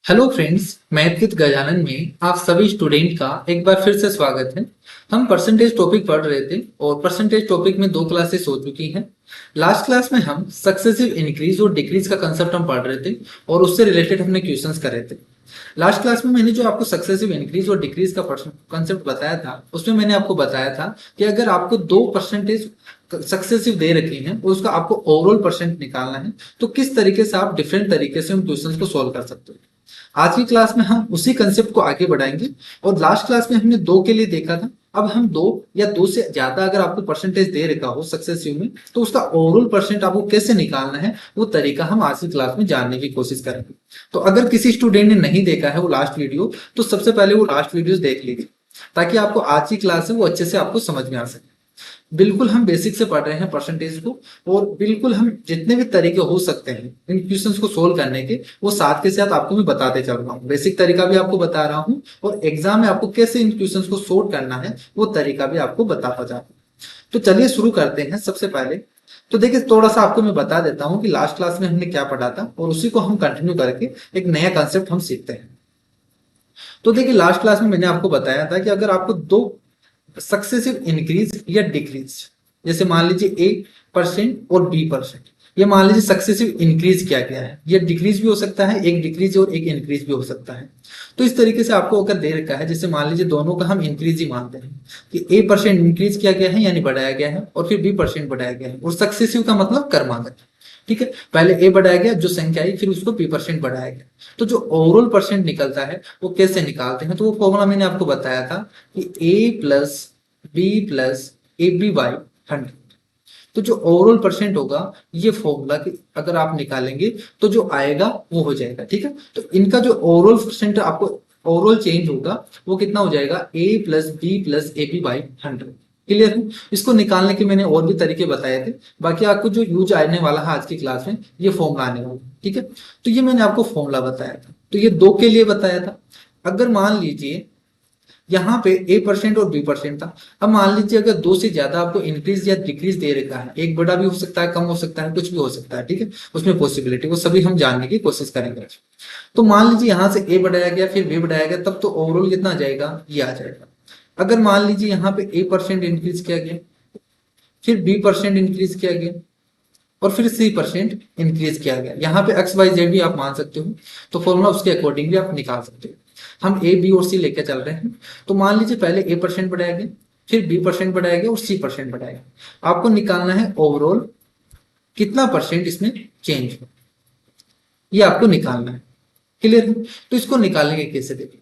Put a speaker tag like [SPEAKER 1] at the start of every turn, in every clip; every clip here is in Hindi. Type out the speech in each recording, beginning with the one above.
[SPEAKER 1] हेलो फ्रेंड्स, मैथकित गजानन में आप सभी स्टूडेंट का एक बार फिर से स्वागत है। हम परसेंटेज टॉपिक पढ़ रहे थे और परसेंटेज टॉपिक में 2 क्लासेस हो चुकी हैं। लास्ट क्लास में हम सक्सेसिव इंक्रीज और डिक्रीज का कंसेप्ट हम पढ़ रहे थे और उससे रिलेटेड हमने क्वेश्चंस करे थे। लास्ट क्लास में मैंने जो आपको सक्सेसिव इंक्रीज और डिक्रीज का कंसेप्ट बताया था, उसमें मैंने आपको बताया था कि अगर आपको 2% सक्सेसिव दे रखी हैं और उसका आपको ओवरऑल परसेंट निकालना है तो किस तरीके से आप डिफरेंट तरीके से उन क्वेश्चंस को सोल्व कर सकते हो। आज की क्लास में हम उसी कंसेप्ट को आगे बढ़ाएंगे। और लास्ट क्लास में हमने 2 के लिए देखा था, अब हम 2 या 2 से ज्यादा अगर आपको परसेंटेज दे रखा हो सक्सेसिव में तो उसका ओवरऑल परसेंट आपको कैसे निकालना है वो तरीका हम आज की क्लास में जानने की कोशिश करेंगे। तो अगर किसी स्टूडेंट ने नहीं देखा है वो लास्ट वीडियो, तो सबसे पहले वो लास्ट वीडियो देख लीजिए ताकि आपको आज की क्लास है वो अच्छे से आपको समझ में आ सके। बिल्कुल हम बेसिक से पढ़ रहे हैं परसेंटेज को, और बिल्कुल हम जितने भी तरीके हो सकते हैं इन क्वेश्चंस को सोल्व करने के वो साथ के साथ आपको मैं बताते चल रहा हूँ। बेसिक तरीका भी आपको बता रहा हूँ और एग्जाम में आपको कैसे इन क्वेश्चंस को सोल्व करना है वो तरीका भी आपको बताता जा रहा हूँ। तो चलिए शुरू करते हैं। सबसे पहले तो देखिए, थोड़ा सा आपको मैं बता देता हूँ कि लास्ट क्लास में हमने क्या पढ़ा था और उसी को हम कंटिन्यू करके एक नया कंसेप्ट हम सीखते हैं। तो देखिए, लास्ट क्लास में मैंने आपको बताया था कि अगर आपको 2 सक्सेसिव इंक्रीज या डिक्रीज, जैसे मान लीजिए A% और B%, ये मान लीजिए सक्सेसिव इंक्रीज किया गया है, ये डिक्रीज भी हो सकता है, एक डिक्रीज और एक इंक्रीज भी हो सकता है। तो इस तरीके से आपको अगर दे रखा है, जैसे मान लीजिए दोनों का हम इंक्रीज ही मानते हैं कि A% इंक्रीज किया गया है यानी बढ़ाया गया है और फिर B% बढ़ाया गया है, और सक्सेसिव का मतलब क्रमागत। ठीक है, पहले ए बढ़ाया गया जो संख्या आई, फिर उसको B% बढ़ाया गया। तो जो ओवरऑल परसेंट निकलता है वो कैसे निकालते हैं, तो वो फॉर्मूला मैंने आपको बताया था कि A+B+AB/100। तो जो ओवरऑल परसेंट होगा, ये फॉर्मूला कि अगर आप निकालेंगे तो जो आएगा वो हो जाएगा। ठीक है, तो इनका जो ओवरऑल परसेंट आपको ओवरऑल चेंज होगा वो कितना हो जाएगा, A+B+AB/100। क्लियर है? इसको निकालने के मैंने और भी तरीके बताए थे, बाकी आपको जो यूज आने वाला है आज की क्लास में ये फॉर्मूला आने वाला है। ठीक है, तो ये मैंने आपको फॉर्मूला बताया था, तो ये 2 के लिए बताया था। अगर मान लीजिए यहाँ पे A% और B% था, अब मान लीजिए अगर 2 से ज्यादा आपको इंक्रीज या डिक्रीज दे रखा है, एक बड़ा भी हो सकता है, कम हो सकता है, कुछ भी हो सकता है। ठीक है, उसमें पॉसिबिलिटी वो सभी हम जानने की कोशिश करेंगे। तो मान लीजिए यहाँ से A बढ़ाया गया फिर B बढ़ाया गया, तब तो ओवरऑल कितना आ जाएगा, ये आ जाएगा। अगर मान लीजिए यहाँ पे A% इंक्रीज किया गया, फिर B% इंक्रीज किया गया और फिर C% इंक्रीज किया गया, यहाँ पे XYZ भी आप मान सकते हो, तो फॉर्मूला उसके अकॉर्डिंग भी आप निकाल सकते हो। हम A B और C लेके चल रहे हैं। तो मान लीजिए पहले A% बढ़ाया गया, फिर B% बढ़ाया गया और C% बढ़ाया गया। आपको निकालना है ओवरऑल कितना परसेंट इसमें चेंज हो, ये आपको निकालना है। क्लियर है? तो इसको निकालेंगे कैसे, देखिए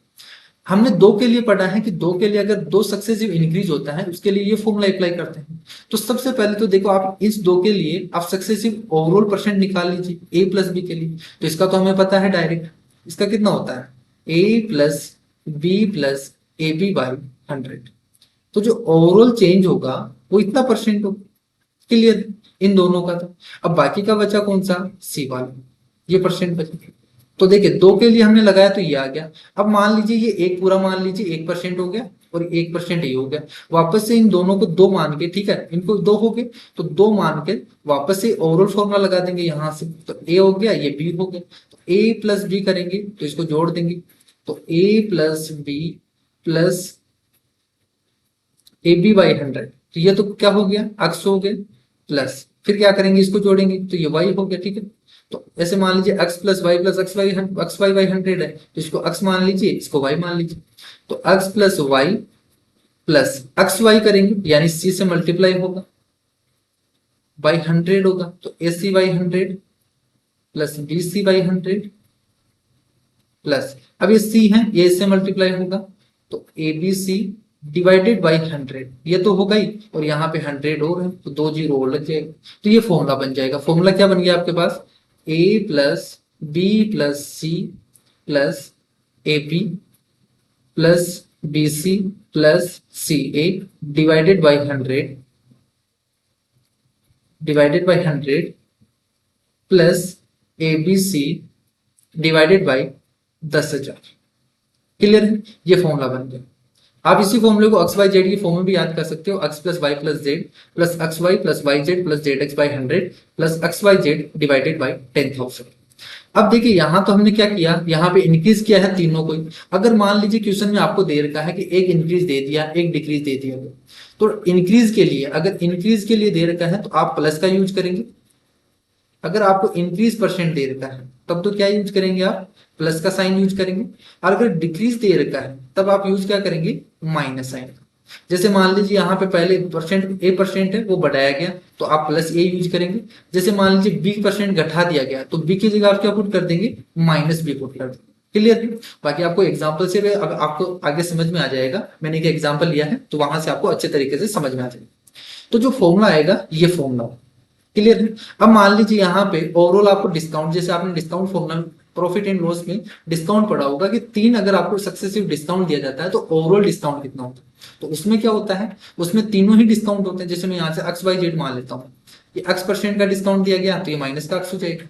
[SPEAKER 1] हमने 2 के लिए पढ़ा है कि 2 के लिए अगर 2 सक्सेसिव इंक्रीज होता है उसके लिए ये फॉर्मूला अप्लाई करते हैं। तो सबसे पहले तो देखो, आप इस 2 के लिए आप सक्सेसिव ओवरऑल परसेंट निकाल लीजिए A+B के लिए। तो इसका तो हमें पता है डायरेक्ट, इसका कितना होता है A+B+AB/100। तो जो ओवरऑल चेंज होगा वो इतना परसेंट होगा। क्लियर? इन दोनों का था। अब बाकी का बचा कौन सा, C वाला, ये परसेंट बचा। तो देखिए 2 के लिए हमने लगाया तो ये आ गया। अब मान लीजिए ये एक पूरा मान लीजिए 1% हो गया और 1% ये हो गया। वापस से इन दोनों को 2 मान के, ठीक है, इनको 2 हो गए तो 2 मान के वापस से ओवरऑल फॉर्मूला लगा देंगे यहाँ से। तो A हो गया, ये B हो गया, तो A+B करेंगे तो इसको जोड़ देंगे, तो A+B+AB/100। तो ये तो क्या हो गया, अक्स हो गया, प्लस फिर क्या करेंगे, इसको जोड़ेंगे तो ये y हो गया। ठीक है, तो ऐसे मान लीजिए x+y+xy/100 है, तो इसको x मान लीजिए, इसको y मान लीजिए। तो x+y+xy करेंगे यानी c से मल्टीप्लाई होगा, बाई 100 होगा, तो AC/100 प्लस BC/100 प्लस, अब ये c है, ये इससे मल्टीप्लाई होगा, तो ABC डिवाइडेड बाई 100, ये तो होगा ही, और यहाँ पे 100 और है तो 2 जीरो और लग जाएगा। तो ये फॉर्मूला बन जाएगा। फॉर्मूला क्या बन गया आपके पास, A+B+C plus AB plus BC plus CA divided by 100 plus ABC divided by 10,000। Clear है? ये फॉर्मूला बन गया। आप इसी फॉर्मूले को एक्स वाई जेड की फॉर्म में भी याद कर सकते हो, x+y+z plus XY+YZ plus ZX/100 plus XYZ divided by 10,000। अब देखिए यहाँ तो हमने क्या किया, यहाँ पे इंक्रीज किया है तीनों को ही। अगर मान लीजिए क्वेश्चन में आपको दे रखा है कि एक इंक्रीज दे दिया, एक डिक्रीज दे दिया, तो इंक्रीज के लिए, अगर इंक्रीज के लिए दे रखा है तो आप प्लस का यूज करेंगे। अगर आपको इंक्रीज परसेंट दे रखा है तब तो क्या यूज करेंगे, आप प्लस का साइन यूज करेंगे। और अगर डिक्रीज दे रखा है तब आप यूज क्या करेंगे, माइनस साइन। जैसे मान लीजिए यहाँ पे पहले परसेंट ए परसेंट है वो बढ़ाया गया तो आप प्लस ए यूज करेंगे। जैसे मान लीजिए बी परसेंट घटा दिया गया तो बी की जगह आप क्या पुट कर देंगे, माइनस बी पुट कर देंगे। क्लियर है। बाकी आपको एग्जाम्पल से अब आपको आगे समझ में आ जाएगा, मैंने एक एग्जाम्पल लिया है तो वहां से आपको अच्छे तरीके से समझ में आ जाएगा। तो जो फॉर्मूला आएगा ये फॉर्मूला, क्लियर है। अब मान लीजिए यहाँ पे ओवरऑल आपको डिस्काउंट, जैसे आपने discount formula profit and loss में डिस्काउंट पढ़ा होगा कि 3 अगर आपको सक्सेसिव डिस्काउंट दिया जाता है तो ओवरऑल डिस्काउंट कितना होता है। तो उसमें क्या होता है, उसमें तीनों ही डिस्काउंट होते हैं। जैसे मैं यहाँ से एक्स वाई जेड मान लेता हूँ, ये एक्स परसेंट का डिस्काउंट दिया गया तो ये माइनस का एक्स हो जाएगा।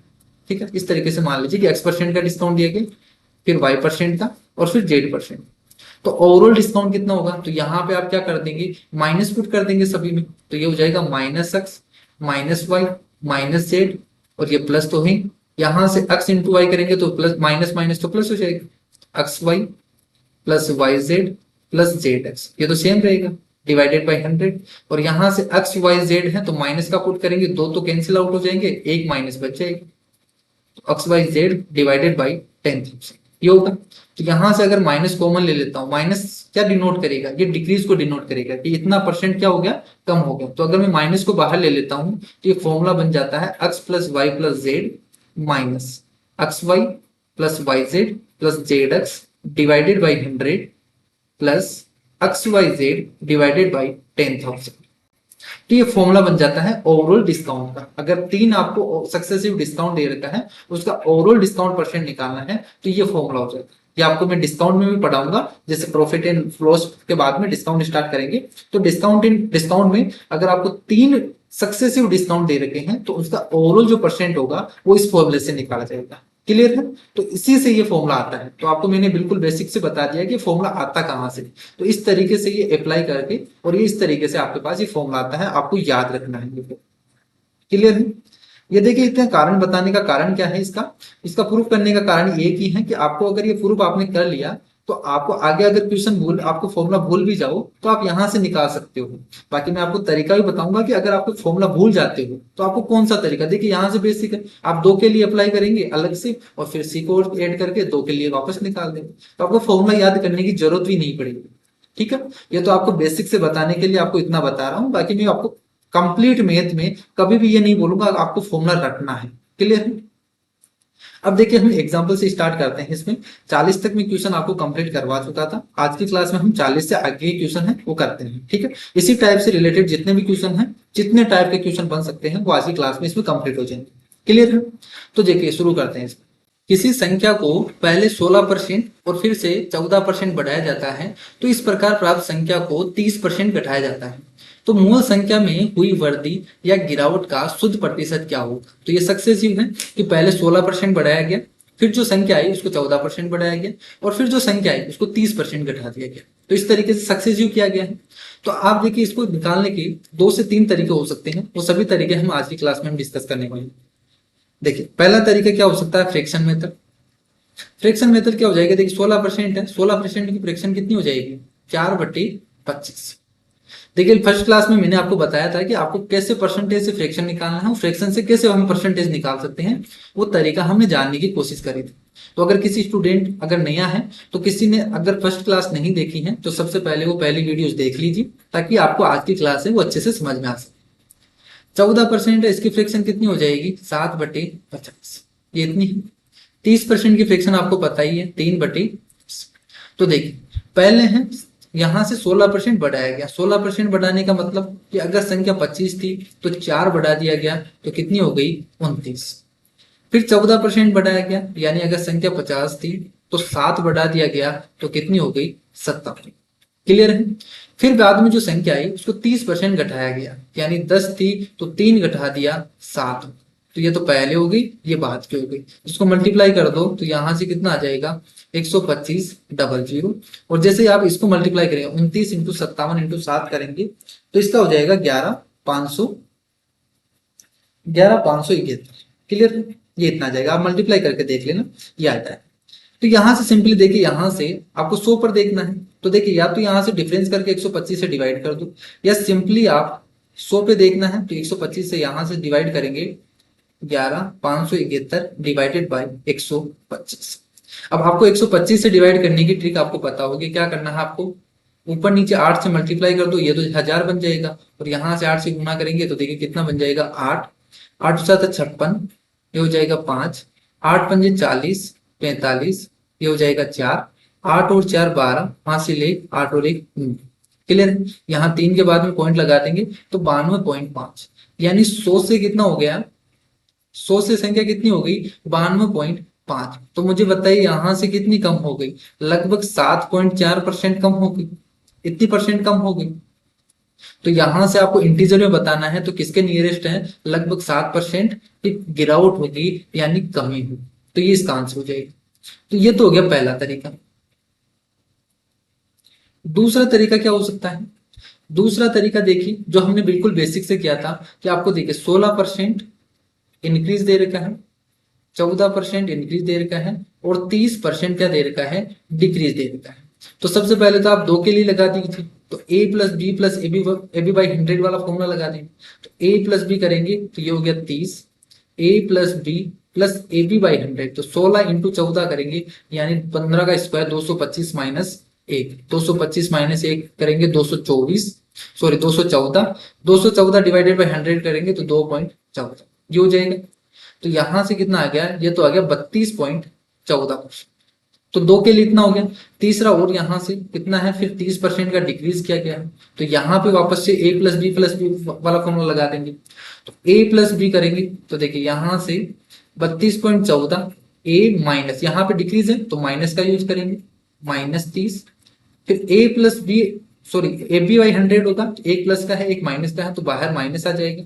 [SPEAKER 1] ठीक है, इस तरीके से मान लीजिए कि एक्स परसेंट का डिस्काउंट दिया गया, फिर वाई परसेंट का, और फिर जेड परसेंट। तो ओवरऑल डिस्काउंट कितना होगा, तो यहाँ पे आप क्या कर देंगे, माइनस पुट कर देंगे सभी में। तो ये हो जाएगा minus x minus y minus z, और ये प्लस तो है, यहां से x इंटू वाई करेंगे तो प्लस, माइनस माइनस तो प्लस हो जाएगा, x y plus y z plus z x, ये तो सेम रहेगा, डिवाइडेड बाई 100। और यहां से एक्स वाई जेड है तो माइनस का पुट करेंगे, दो तो कैंसिल आउट हो जाएंगे, एक माइनस बच जाएगा, तो x y z divided by 10,000 ये होगा। तो यहां से अगर माइनस कॉमन ले लेता हूं, माइनस क्या डिनोट करेगा, ये डिक्रीज को डिनोट करेगा कि इतना परसेंट क्या हो गया, कम हो गया। तो अगर मैं माइनस को बाहर ले लेता हूं तो ये फॉर्मूला बन जाता है x plus y plus z minus x y plus y z plus z x divided by 100 plus x y z divided by 10,000। तो ये फॉर्मूला बन जाता है ओवरऑल डिस्काउंट का। अगर 3 आपको सक्सेसिव डिस्काउंट दे रखा है उसका ओवरऑल डिस्काउंट परसेंट निकालना है तो ये फॉर्मूला हो जाता है। ये आपको मैं डिस्काउंट में भी पढ़ाऊंगा, जैसे प्रॉफिट एंड लॉस के बाद में डिस्काउंट स्टार्ट करेंगे। तो डिस्काउंट में अगर आपको 3 सक्सेसिव डिस्काउंट दे रखे हैं तो उसका ओवरऑल जो परसेंट होगा वो इस फॉर्मूले से निकाला जाएगा। क्लियर है। तो इसी से ये फॉर्मूला आता है। तो आपको मैंने बिल्कुल बेसिक से बता दिया कि फॉर्मूला आता कहां से। तो इस तरीके से ये अप्लाई करके और ये इस तरीके से आपके पास ये फॉर्मूला आता है, आपको याद रखना है। क्लियर है। ये देखिए इतना कारण बताने का कारण क्या है, इसका प्रूफ करने का कारण एक ही है कि आपको अगर ये प्रूफ आपने कर लिया तो आपको आगे अगर क्वेश्चन भूल, आपको फॉर्मूला भूल भी जाओ तो आप यहां से निकाल सकते हो। बाकी मैं आपको तरीका भी बताऊंगा कि अगर आपको फॉर्मूला भूल जाते हो तो आपको कौन सा तरीका, देखिए यहां से बेसिक है, आप 2 के लिए अप्लाई करेंगे अलग से और फिर सी को ऐड करके 2 के लिए वापस निकाल देंगे, तो आपको फॉर्मूला याद करने की जरूरत भी नहीं पड़ेगी। ठीक है, ये तो आपको बेसिक से बताने के लिए आपको इतना बता रहा हूं। बाकी मैं आपको कंप्लीट मैथ में कभी भी ये नहीं बोलूंगा आपको फॉर्मूला रटना है। क्लियर है। अब देखिए हम एग्जांपल से स्टार्ट करते हैं। इसमें 40 तक में क्वेश्चन आपको कंप्लीट करवा चुका था। आज की क्लास में हम 40 से आगे क्वेश्चन है वो करते हैं। ठीक है, इसी टाइप से रिलेटेड जितने भी क्वेश्चन हैं, जितने टाइप के क्वेश्चन बन सकते हैं वो आज की क्लास में इसमें कंप्लीट हो जाएंगे। क्लियर है। तो देखिए शुरू करते हैं। इसमें किसी संख्या को पहले 16% और फिर से 14% बढ़ाया जाता है तो इस प्रकार प्राप्त संख्या को 30% घटाया जाता है। तो मूल संख्या में हुई वृद्धि या गिरावट का शुद्ध प्रतिशत क्या होगा। तो ये सक्सेसिव है कि पहले 16% बढ़ाया गया, फिर जो संख्या आई उसको 14% बढ़ाया गया, और फिर जो संख्या आई उसको 30% घटा दिया गया। तो इस तरीके से सक्सेसिव किया गया है। तो आप देखिए इसको निकालने के 2 से 3 तरीके हो सकते हैं। वो सभी तरीके हम आज की क्लास में हम डिस्कस करने वाले हैं। देखिए पहला तरीका क्या हो सकता है, फ्रैक्शन मेथड। फ्रैक्शन मेथड क्या हो जाएगा, देखिए 16% है, 16% की फ्रैक्शन कितनी हो जाएगी, 4/25। देखिए फर्स्ट क्लास में मैंने आपको बताया था कि आपको कैसे परसेंटेज से फ्रैक्शन निकालना है, फ्रैक्शन से कैसे हम परसेंटेज निकाल सकते हैं, वो तरीका हमने जानने की कोशिश करी थी। तो अगर किसी स्टूडेंट अगर नया है तो किसी ने अगर फर्स्ट क्लास नहीं देखी है तो सबसे पहले वो पहली वीडियोस देख लीजिए ताकि आपको आज की क्लास है वो अच्छे से समझ में आ सके। 14% है, इसकी फ्रैक्शन कितनी हो जाएगी, 7/50। ये इतनी 30% की फ्रैक्शन आपको पता ही है, 3/20। तो देखिए पहले है यहां से 16% बढ़ाया गया। 16% बढ़ाने का मतलब कि अगर संख्या 25 थी तो 4 बढ़ा दिया गया तो कितनी हो गई, 29। फिर 14% बढ़ाया गया, यानी अगर संख्या 50 थी तो 7 बढ़ा दिया गया तो कितनी हो गई, 57। क्लियर है। फिर बाद में जो संख्या आई उसको 30% घटाया गया, यानी 10 थी तो 3 घटा दिया 7। तो ये तो पहले हो गई, ये बाद की हो गई। इसको मल्टीप्लाई कर दो तो यहां से कितना आ जाएगा, 125,000। और जैसे आप इसको मल्टीप्लाई करेंगे 29 इंटू 57 इंटू 7 करेंगे तो इसका हो जाएगा 11,571। क्लियर। ये इतना आ जाएगा, आप मल्टीप्लाई करके देख लेना, ये आता है। तो यहाँ से सिंपली देखिए, यहाँ से आपको 100 पर देखना है, तो देखिए या तो यहाँ से डिफरेंस करके 125 से डिवाइड कर दो, या सिंपली आप 100 पे देखना है तो 125 से यहाँ से डिवाइड करेंगे 11,571 डिवाइडेड बाई 125। अब आपको 125 से डिवाइड करने की ट्रिक आपको पता होगी, क्या करना है आपको, ऊपर नीचे 8 से मल्टीप्लाई कर दो, ये तो 1000 बन जाएगा, और यहाँ से 8 से गुना करेंगे तो देखिए कितना बन जाएगा, 8, 8 सात 56, ये हो जाएगा 5, 8 पंजे 40, 45, ये हो जाएगा 4, 8 और 4 12, 5 से ले 8 और 1 क्लियर। यहाँ 3 के बाद में पॉइंट लगा देंगे तो 92.5, यानी 100 से कितना हो गया, 100 से संख्या कितनी हो गई, 92.5। तो मुझे बताइए यहाँ से कितनी कम हो गई, लगभग 7.4% कम हो गई, इतनी परसेंट कम हो गई। तो यहां से आपको इंटीजर में बताना है तो किसके नियरेस्ट है, लगभग 7% की गिरावट होगी, यानी कमी हुई, तो ये इसका आंसर हो जाएगा। तो ये तो हो गया पहला तरीका। दूसरा तरीका क्या हो सकता है, दूसरा तरीका देखिए जो हमने बिल्कुल बेसिक से किया था, कि आपको देखिए 16% इंक्रीज दे रखा है, 14% इंक्रीज दे रखा है, और 30% क्या दे रखा है, डिक्रीज दे रखा है। तो सबसे पहले तो आप 2 के लिए लगा दीजिए, तो a plus B plus A B by 100 वाला फॉर्मूला लगा देंगे, तो a प्लस बी करेंगे तो ये हो गया 30, a plus B plus A B by 100, तो 16 इंटू 14 करेंगे, यानी 15 का स्क्वायर 225 माइनस 1, 225 माइनस 1 करेंगे 224, सॉरी 214, 214 डिवाइडेड बाई 100 करेंगे तो 2.14, ये हो जाएगा। तो यहां से कितना आ गया, ये तो आ गया 32.14%। तो 2 के लिए इतना हो गया। तीसरा और यहाँ से कितना है, फिर 30% का डिक्रीज किया गया है, तो यहाँ पे वापस से a प्लस बी वाला फॉर्मूला लगा देंगे, तो a प्लस बी करेंगे तो देखिए यहाँ से 32.14, a माइनस यहाँ पे डिक्रीज है तो माइनस का यूज करेंगे, -30, फिर a plus b, sorry a B by 100 होगा, एक प्लस का है एक माइनस का है तो बाहर माइनस आ जाएगा,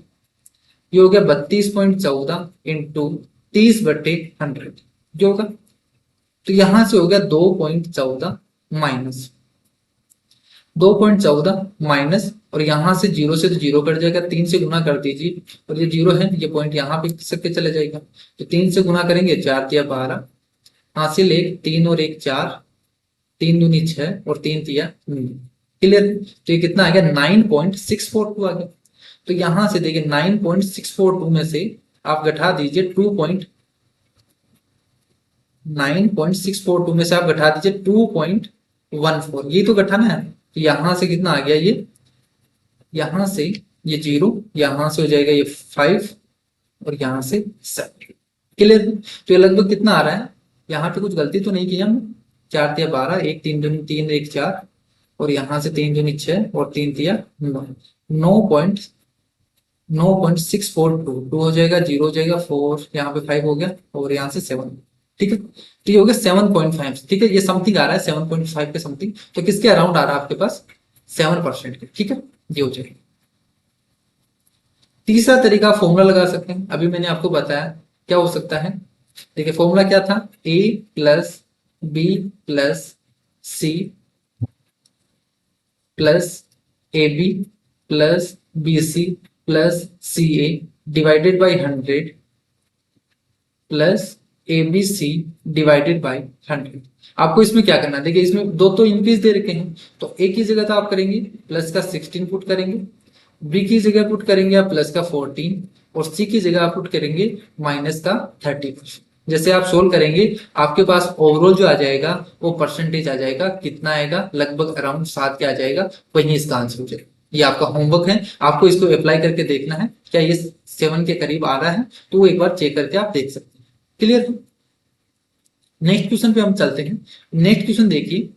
[SPEAKER 1] ये हो गया 32.14 इंटू 30/100 जो होगा। तो यहां से हो गया 2.14 माइनस 2.14 माइनस, और यहां से 0 से तो 0 कट जाएगा, 3 से गुना कर दीजिए, और ये 0 है, ये पॉइंट यहाँ पे सबके चले जाएगा, तो 3 से गुना करेंगे 4 तिया 12, हासिल 1, 3 और 1 4, 3 दूनी 6 और 3 तिया 9, क्लियर। तो ये कितना आ गया, 9.642 आ गया। तो यहां से देखिए 9.642 में से आप घटा दीजिए 9.642 में से आप घटा दीजिए 2.14, ये तो घटाना है, तो यहां से कितना आ गया, ये यहां से ये 0, यहां से हो जाएगा ये 5, और यहां से 7, क्लियर। तो ये लगभग कितना आ रहा है, यहाँ पे कुछ गलती तो नहीं की हमने, 4 तिया 12, 1 3 दूनी 3 1 4, और यहां से 3 दूनी 6 और 3 तिया 9, 9.642 हो जाएगा, 0 हो जाएगा, 4 यहाँ पे 5 हो गया, और यहाँ से 7, ठीक है। तो ये हो गया 7.5, ठीक है, ये समथिंग आ रहा है 7.5 के समथिंग, तो किसके अराउंड आ रहा है आपके पास, 7% के, ठीक है, ये हो जाएगा। तीसरा तरीका फॉर्मूला लगा सकते हैं, अभी मैंने आपको बताया क्या हो सकता है। देखिए फॉर्मूला क्या था, a plus B plus c plus A b plus b c plus c a divided by 100 plus A b c divided by 100। आपको इसमें क्या करना है, देखिए इसमें दो तो इंक्रीज दे रखे हैं, तो ए की जगह तो आप करेंगे प्लस का 16 पुट करेंगे, बी की जगह पुट करेंगे आप प्लस का 14, और सी की जगह आप पुट करेंगे माइनस का 30%। जैसे आप सोल्व करेंगे आपके पास ओवरऑल जो आ जाएगा वो परसेंटेज आ जाएगा, कितना आएगा, लगभग अराउंड 7 के आ जाएगा, वही इसका आंसर हो जाएगा। ये आपका होमवर्क है, आपको इसको अप्लाई करके देखना है क्या ये 7 के करीब आ रहा है, तो वो एक बार चेक करके आप देख सकते हैं, क्लियर। नेक्स्ट क्वेश्चन पे हम चलते हैं। नेक्स्ट क्वेश्चन देखिए,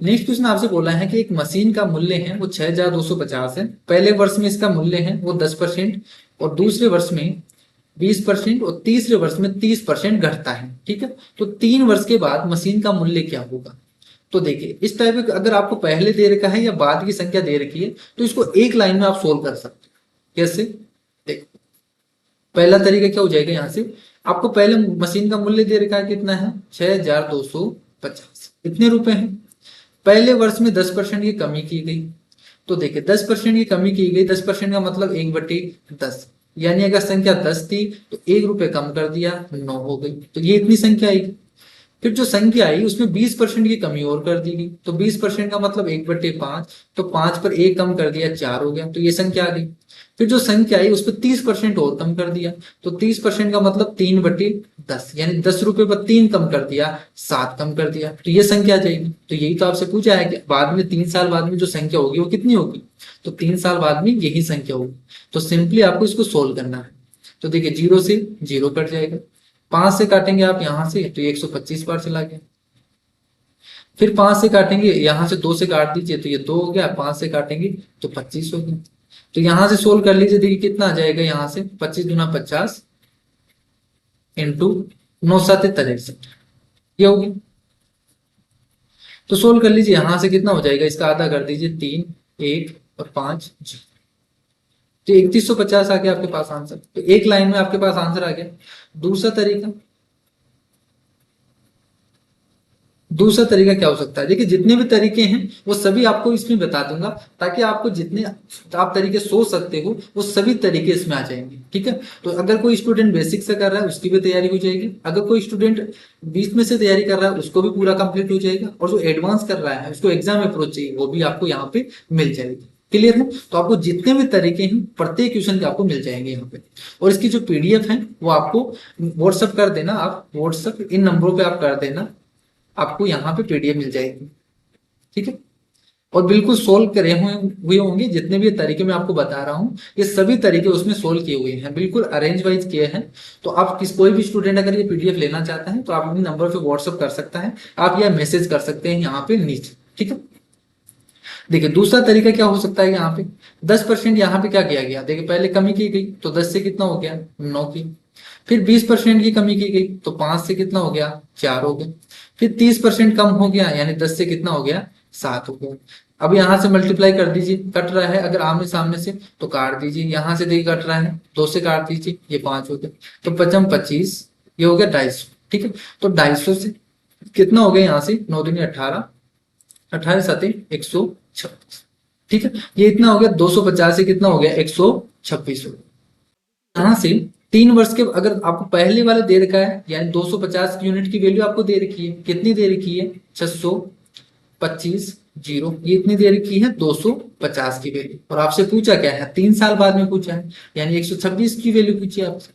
[SPEAKER 1] नेक्स्ट क्वेश्चन आपसे बोला है कि एक मशीन का मूल्य है वो 6250 है, पहले वर्ष में इसका मूल्य है वो 10%, और दूसरे वर्ष में 20%, और तीसरे वर्ष में 30% घटता है, ठीक है। तो 3 वर्ष के बाद मशीन का मूल्य क्या होगा। तो देखिए इस टाइप का अगर आपको पहले दे रखा है या बाद की संख्या दे रखी है तो इसको एक लाइन में आप सोल्व कर सकते हैं। कैसे, देखो पहला तरीका क्या हो जाएगा, यहां से आपको पहले मशीन का मूल्य दे रखा है कितना है, 6250, इतने रुपए हैं। पहले वर्ष में 10% की कमी की गई, तो देखिए 10% की कमी की गई, 10% का मतलब 1/10, यानी अगर संख्या 10 थी तो 1 रुपए कम कर दिया, 9 हो गई, तो ये इतनी संख्या आएगी। फिर जो संख्या आई उसमें 20% की कमी और कर दी गई, तो 20% का मतलब 1/5, तो 5 पर 1 कम कर दिया, 4 हो गया, तो ये संख्या आ गई। फिर जो संख्या आई उस पर 30% और कम कर दिया, तो 30% का मतलब 3/10, यानी 10 रुपए पर 3 कम कर दिया, 7 कम कर दिया, तो ये संख्या आ जाएगी। तो यही तो आपसे पूछा है कि बाद में 3 साल बाद में जो संख्या होगी वो कितनी होगी, तो 3 साल बाद में यही संख्या होगी। तो सिंपली आपको इसको सोल्व करना है। तो देखिए 0 से 0 कट जाएगा, 5 से काटेंगे आप यहां से तो 125 बार चला गया। फिर 5 से काटेंगे, यहां से 2 से काट दीजिए तो ये 2 हो गया, 5 से काटेंगे तो 25 हो गया। तो यहां से सोल्व कर लीजिए, देखिए कितना आ जाएगा, यहां से 25 दूना 50 इंटू 9×7 = 63, ये होगी। तो सोल्व कर लीजिए, यहां से कितना हो जाएगा, इसका आधा कर दीजिए, 3, 1 और 5 जी, तो 3150 आ गया आपके पास आंसर। तो एक लाइन में आपके पास आंसर आ गया। दूसरा तरीका, दूसरा तरीका क्या हो सकता है, देखिए जितने भी तरीके हैं वो सभी आपको इसमें बता दूंगा, ताकि आपको जितने आप तरीके सोच सकते हो वो सभी तरीके इसमें आ जाएंगे, ठीक है। तो अगर कोई स्टूडेंट बेसिक से कर रहा है उसकी भी तैयारी हो जाएगी, अगर कोई स्टूडेंट बीच में से तैयारी कर रहा है उसको भी पूरा कंप्लीट हो जाएगा, और जो एडवांस कर रहा है उसको एग्जाम अप्रोच चाहिए वो भी आपको यहाँ पे मिल जाएगी। क्लियर है, तो आपको जितने भी तरीके हैं प्रत्येक क्वेश्चन के आपको मिल जाएंगे यहाँ पे। और इसकी जो पीडीएफ है वो आपको व्हाट्सअप कर देना, आप व्हाट्सअप इन नंबरों पे आप कर देना, आपको यहाँ पे पीडीएफ मिल जाएगी, ठीक है। और बिल्कुल सोल्व करे हुए होंगे, जितने भी तरीके मैं आपको बता रहा हूँ ये सभी तरीके उसमें सोल्व किए हुए हैं, बिल्कुल अरेंज वाइज किए हैं। तो आप कोई भी स्टूडेंट अगर ये पीडीएफ लेना चाहता है तो आप अपने नंबर पे व्हाट्सअप कर सकता है, आप यह मैसेज कर सकते हैं यहाँ पे नीचे, ठीक है। देखिए दूसरा तरीका क्या हो सकता है, यहाँ पे 10% यहाँ पे क्या किया गया, देखिए पहले कमी की गई तो 10 से कितना हो गया, 9 की। फिर 20% की कमी की गई तो 5 से कितना हो गया, 4 हो गया। फिर 30% कम हो गया, यानी 10 से कितना हो गया, 7 हो गया। अब यहां से मल्टीप्लाई कर दीजिए, कट रहा है अगर आमने सामने से तो काट दीजिए, यहां से देखिए कट रहा है 2 से काट दीजिए, ये 5 हो गया, तो 55, ये हो गया 250, ठीक है। तो 250 से कितना हो गया, यहाँ से 9 दूनी 18, 18 7 126, ठीक है। ये इतना हो गया, 250 से कितना हो गया, 126 हो गया। यहाँ से 3 वर्ष के, अगर आपको पहले वाले दे रखा है यानी 250 यूनिट की वैल्यू आपको दे रखी है, कितनी दे रखी है, 625 जीरो, ये इतनी दे रखी है 250 की वैल्यू। और आपसे पूछा क्या है, 3 साल बाद में पूछा है, यानी 126 की वैल्यू पूछी है आपसे।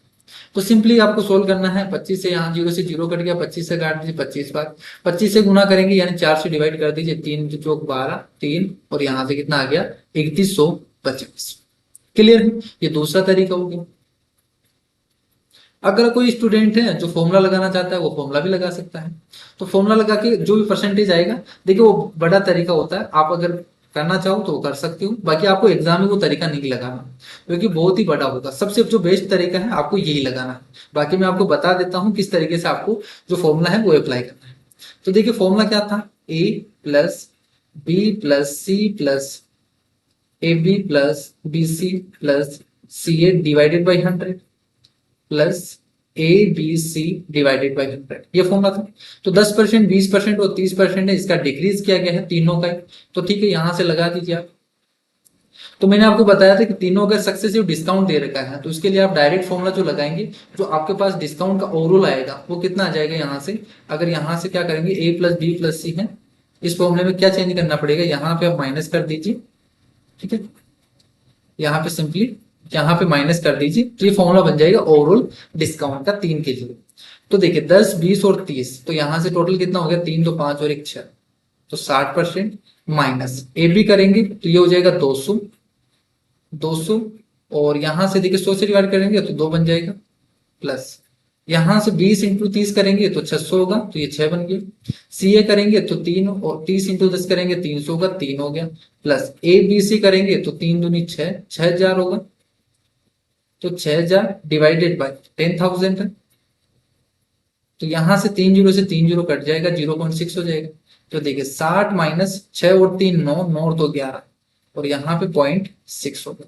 [SPEAKER 1] तो सिंपली आपको सोल्व करना है, 25 से, यहाँ 0 से 0 कट गया, 25 से काट दीजिए 25 बार, 25 से गुना करेंगे यानी 4 से डिवाइड कर दीजिए, 3 चौक 12, 3, और यहाँ से कितना आ गया, 3150। क्लियर है, ये दूसरा तरीका हो गया। अगर कोई स्टूडेंट है जो फॉर्मूला लगाना चाहता है वो फॉर्मूला भी लगा सकता है, तो फॉर्मूला लगा के जो भी परसेंटेज आएगा, देखिए वो बड़ा तरीका होता है, आप अगर करना चाहो तो कर सकते हो, बाकी आपको एग्जाम में वो तरीका नहीं लगाना क्योंकि बहुत ही बड़ा होगा। सबसे जो बेस्ट तरीका है आपको यही लगाना है, बाकी मैं आपको बता देता हूँ किस तरीके से आपको जो फॉर्मूला है वो अप्लाई करना है। तो देखिए फॉर्मूला क्या था, a plus B plus c plus A b plus b c plus c a divided by 100 plus A b c divided by 100, ये फॉर्मूला था। तो 10%, 20% और 30% है, इसका डिक्रीज किया गया है तीनों का ही। तो ठीक है, यहां से लगा दीजिए आप। तो मैंने आपको बताया था कि तीनों का सक्सेसिव डिस्काउंट दे रखा है, तो इसके लिए आप डायरेक्ट फॉर्मूला जो लगाएंगे, जो आपके पास डिस्काउंट का ओवरऑल आएगा वो कितना आ जाएगा, यहाँ से अगर यहाँ से क्या करेंगे, ए प्लस बी प्लस सी है, इस फॉर्मूले में क्या चेंज करना पड़ेगा, यहाँ पे आप माइनस कर दीजिए, ठीक है। यहाँ पे सिंपली यहाँ पे माइनस कर दीजिए, तो ये फॉर्मूला बन जाएगा ओवरऑल डिस्काउंट का 3 के लिए। तो देखिए 10, 20 और 30, तो यहाँ से टोटल कितना हो गया, 3 2 5 और 1 6, तो 60% माइनस ए बी करेंगे तो ये हो जाएगा 200, 200, और यहाँ से देखिए 100 से डिवाइड करेंगे तो 2 बन जाएगा, प्लस यहाँ से 20 इंटू 30 करेंगे तो 600 होगा, तो ये 6 बन गया। सी ए करेंगे तो 3, और 30 इंटू 10 करेंगे 300 होगा, 3 हो गया, प्लस ए बी सी करेंगे तो 3 दूनी 6, 6000 होगा, तो 6000 डिवाइडेड बाय 10,000 है, तो यहां से 3 जीरो से 3 जीरो कट जाएगा, 0.6 हो जाएगा। तो देखिए 60 माइनस 6 और 3 9, 9 और 2 11, और यहाँ पे 0.6 होगा।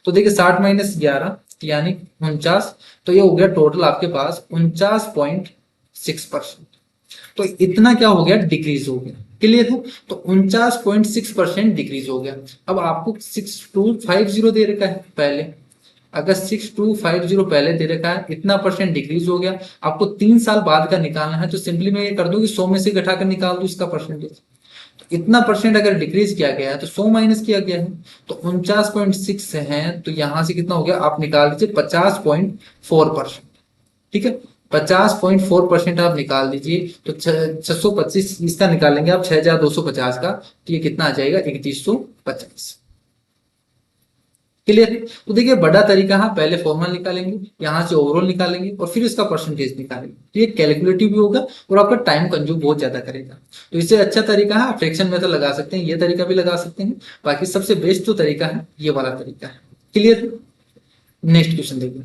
[SPEAKER 1] तो देखिए 60 माइनस 11 यानी 49, तो ये हो गया टोटल आपके पास 49.6%। तो इतना क्या हो गया, डिक्रीज हो गया। क्लियर है, तो 49.6% डिक्रीज हो गया। अब आपको 6250 दे रखा है पहले, अगर 6250 पहले दे रखा है, इतना परसेंट डिक्रीज हो गया, आपको 3 साल बाद का निकालना है, तो सिंपली मैं ये कर दूं कि 100 में से घटाकर निकाल दूं इसका परसेंटेज। इतना परसेंट अगर डिक्रीज किया गया है तो 100 माइनस किया गया है, तो 49.6 है, तो यहां से कितना हो गया आप निकाल दीजिए 50.4%। ठीक है, 50.4% आप निकाल दीजिए, तो 625 इसका निकालेंगे आप 6250 का, तो ये कितना आ जाएगा 3150। क्लियर है? तो देखिए बड़ा तरीका है, पहले फॉर्मूला निकालेंगे, यहां से ओवरऑल निकालेंगे और फिर इसका परसेंटेज निकालेंगे, तो ये कैलकुलेटिव भी होगा और आपका टाइम कंज्यूम बहुत ज्यादा करेगा। तो इससे अच्छा तरीका है आप फ्रैक्शन मेथड लगा सकते हैं, ये तरीका भी लगा सकते हैं, बाकी सबसे बेस्ट जो तरीका है ये वाला तरीका है। क्लियर? नेक्स्ट क्वेश्चन देखिए,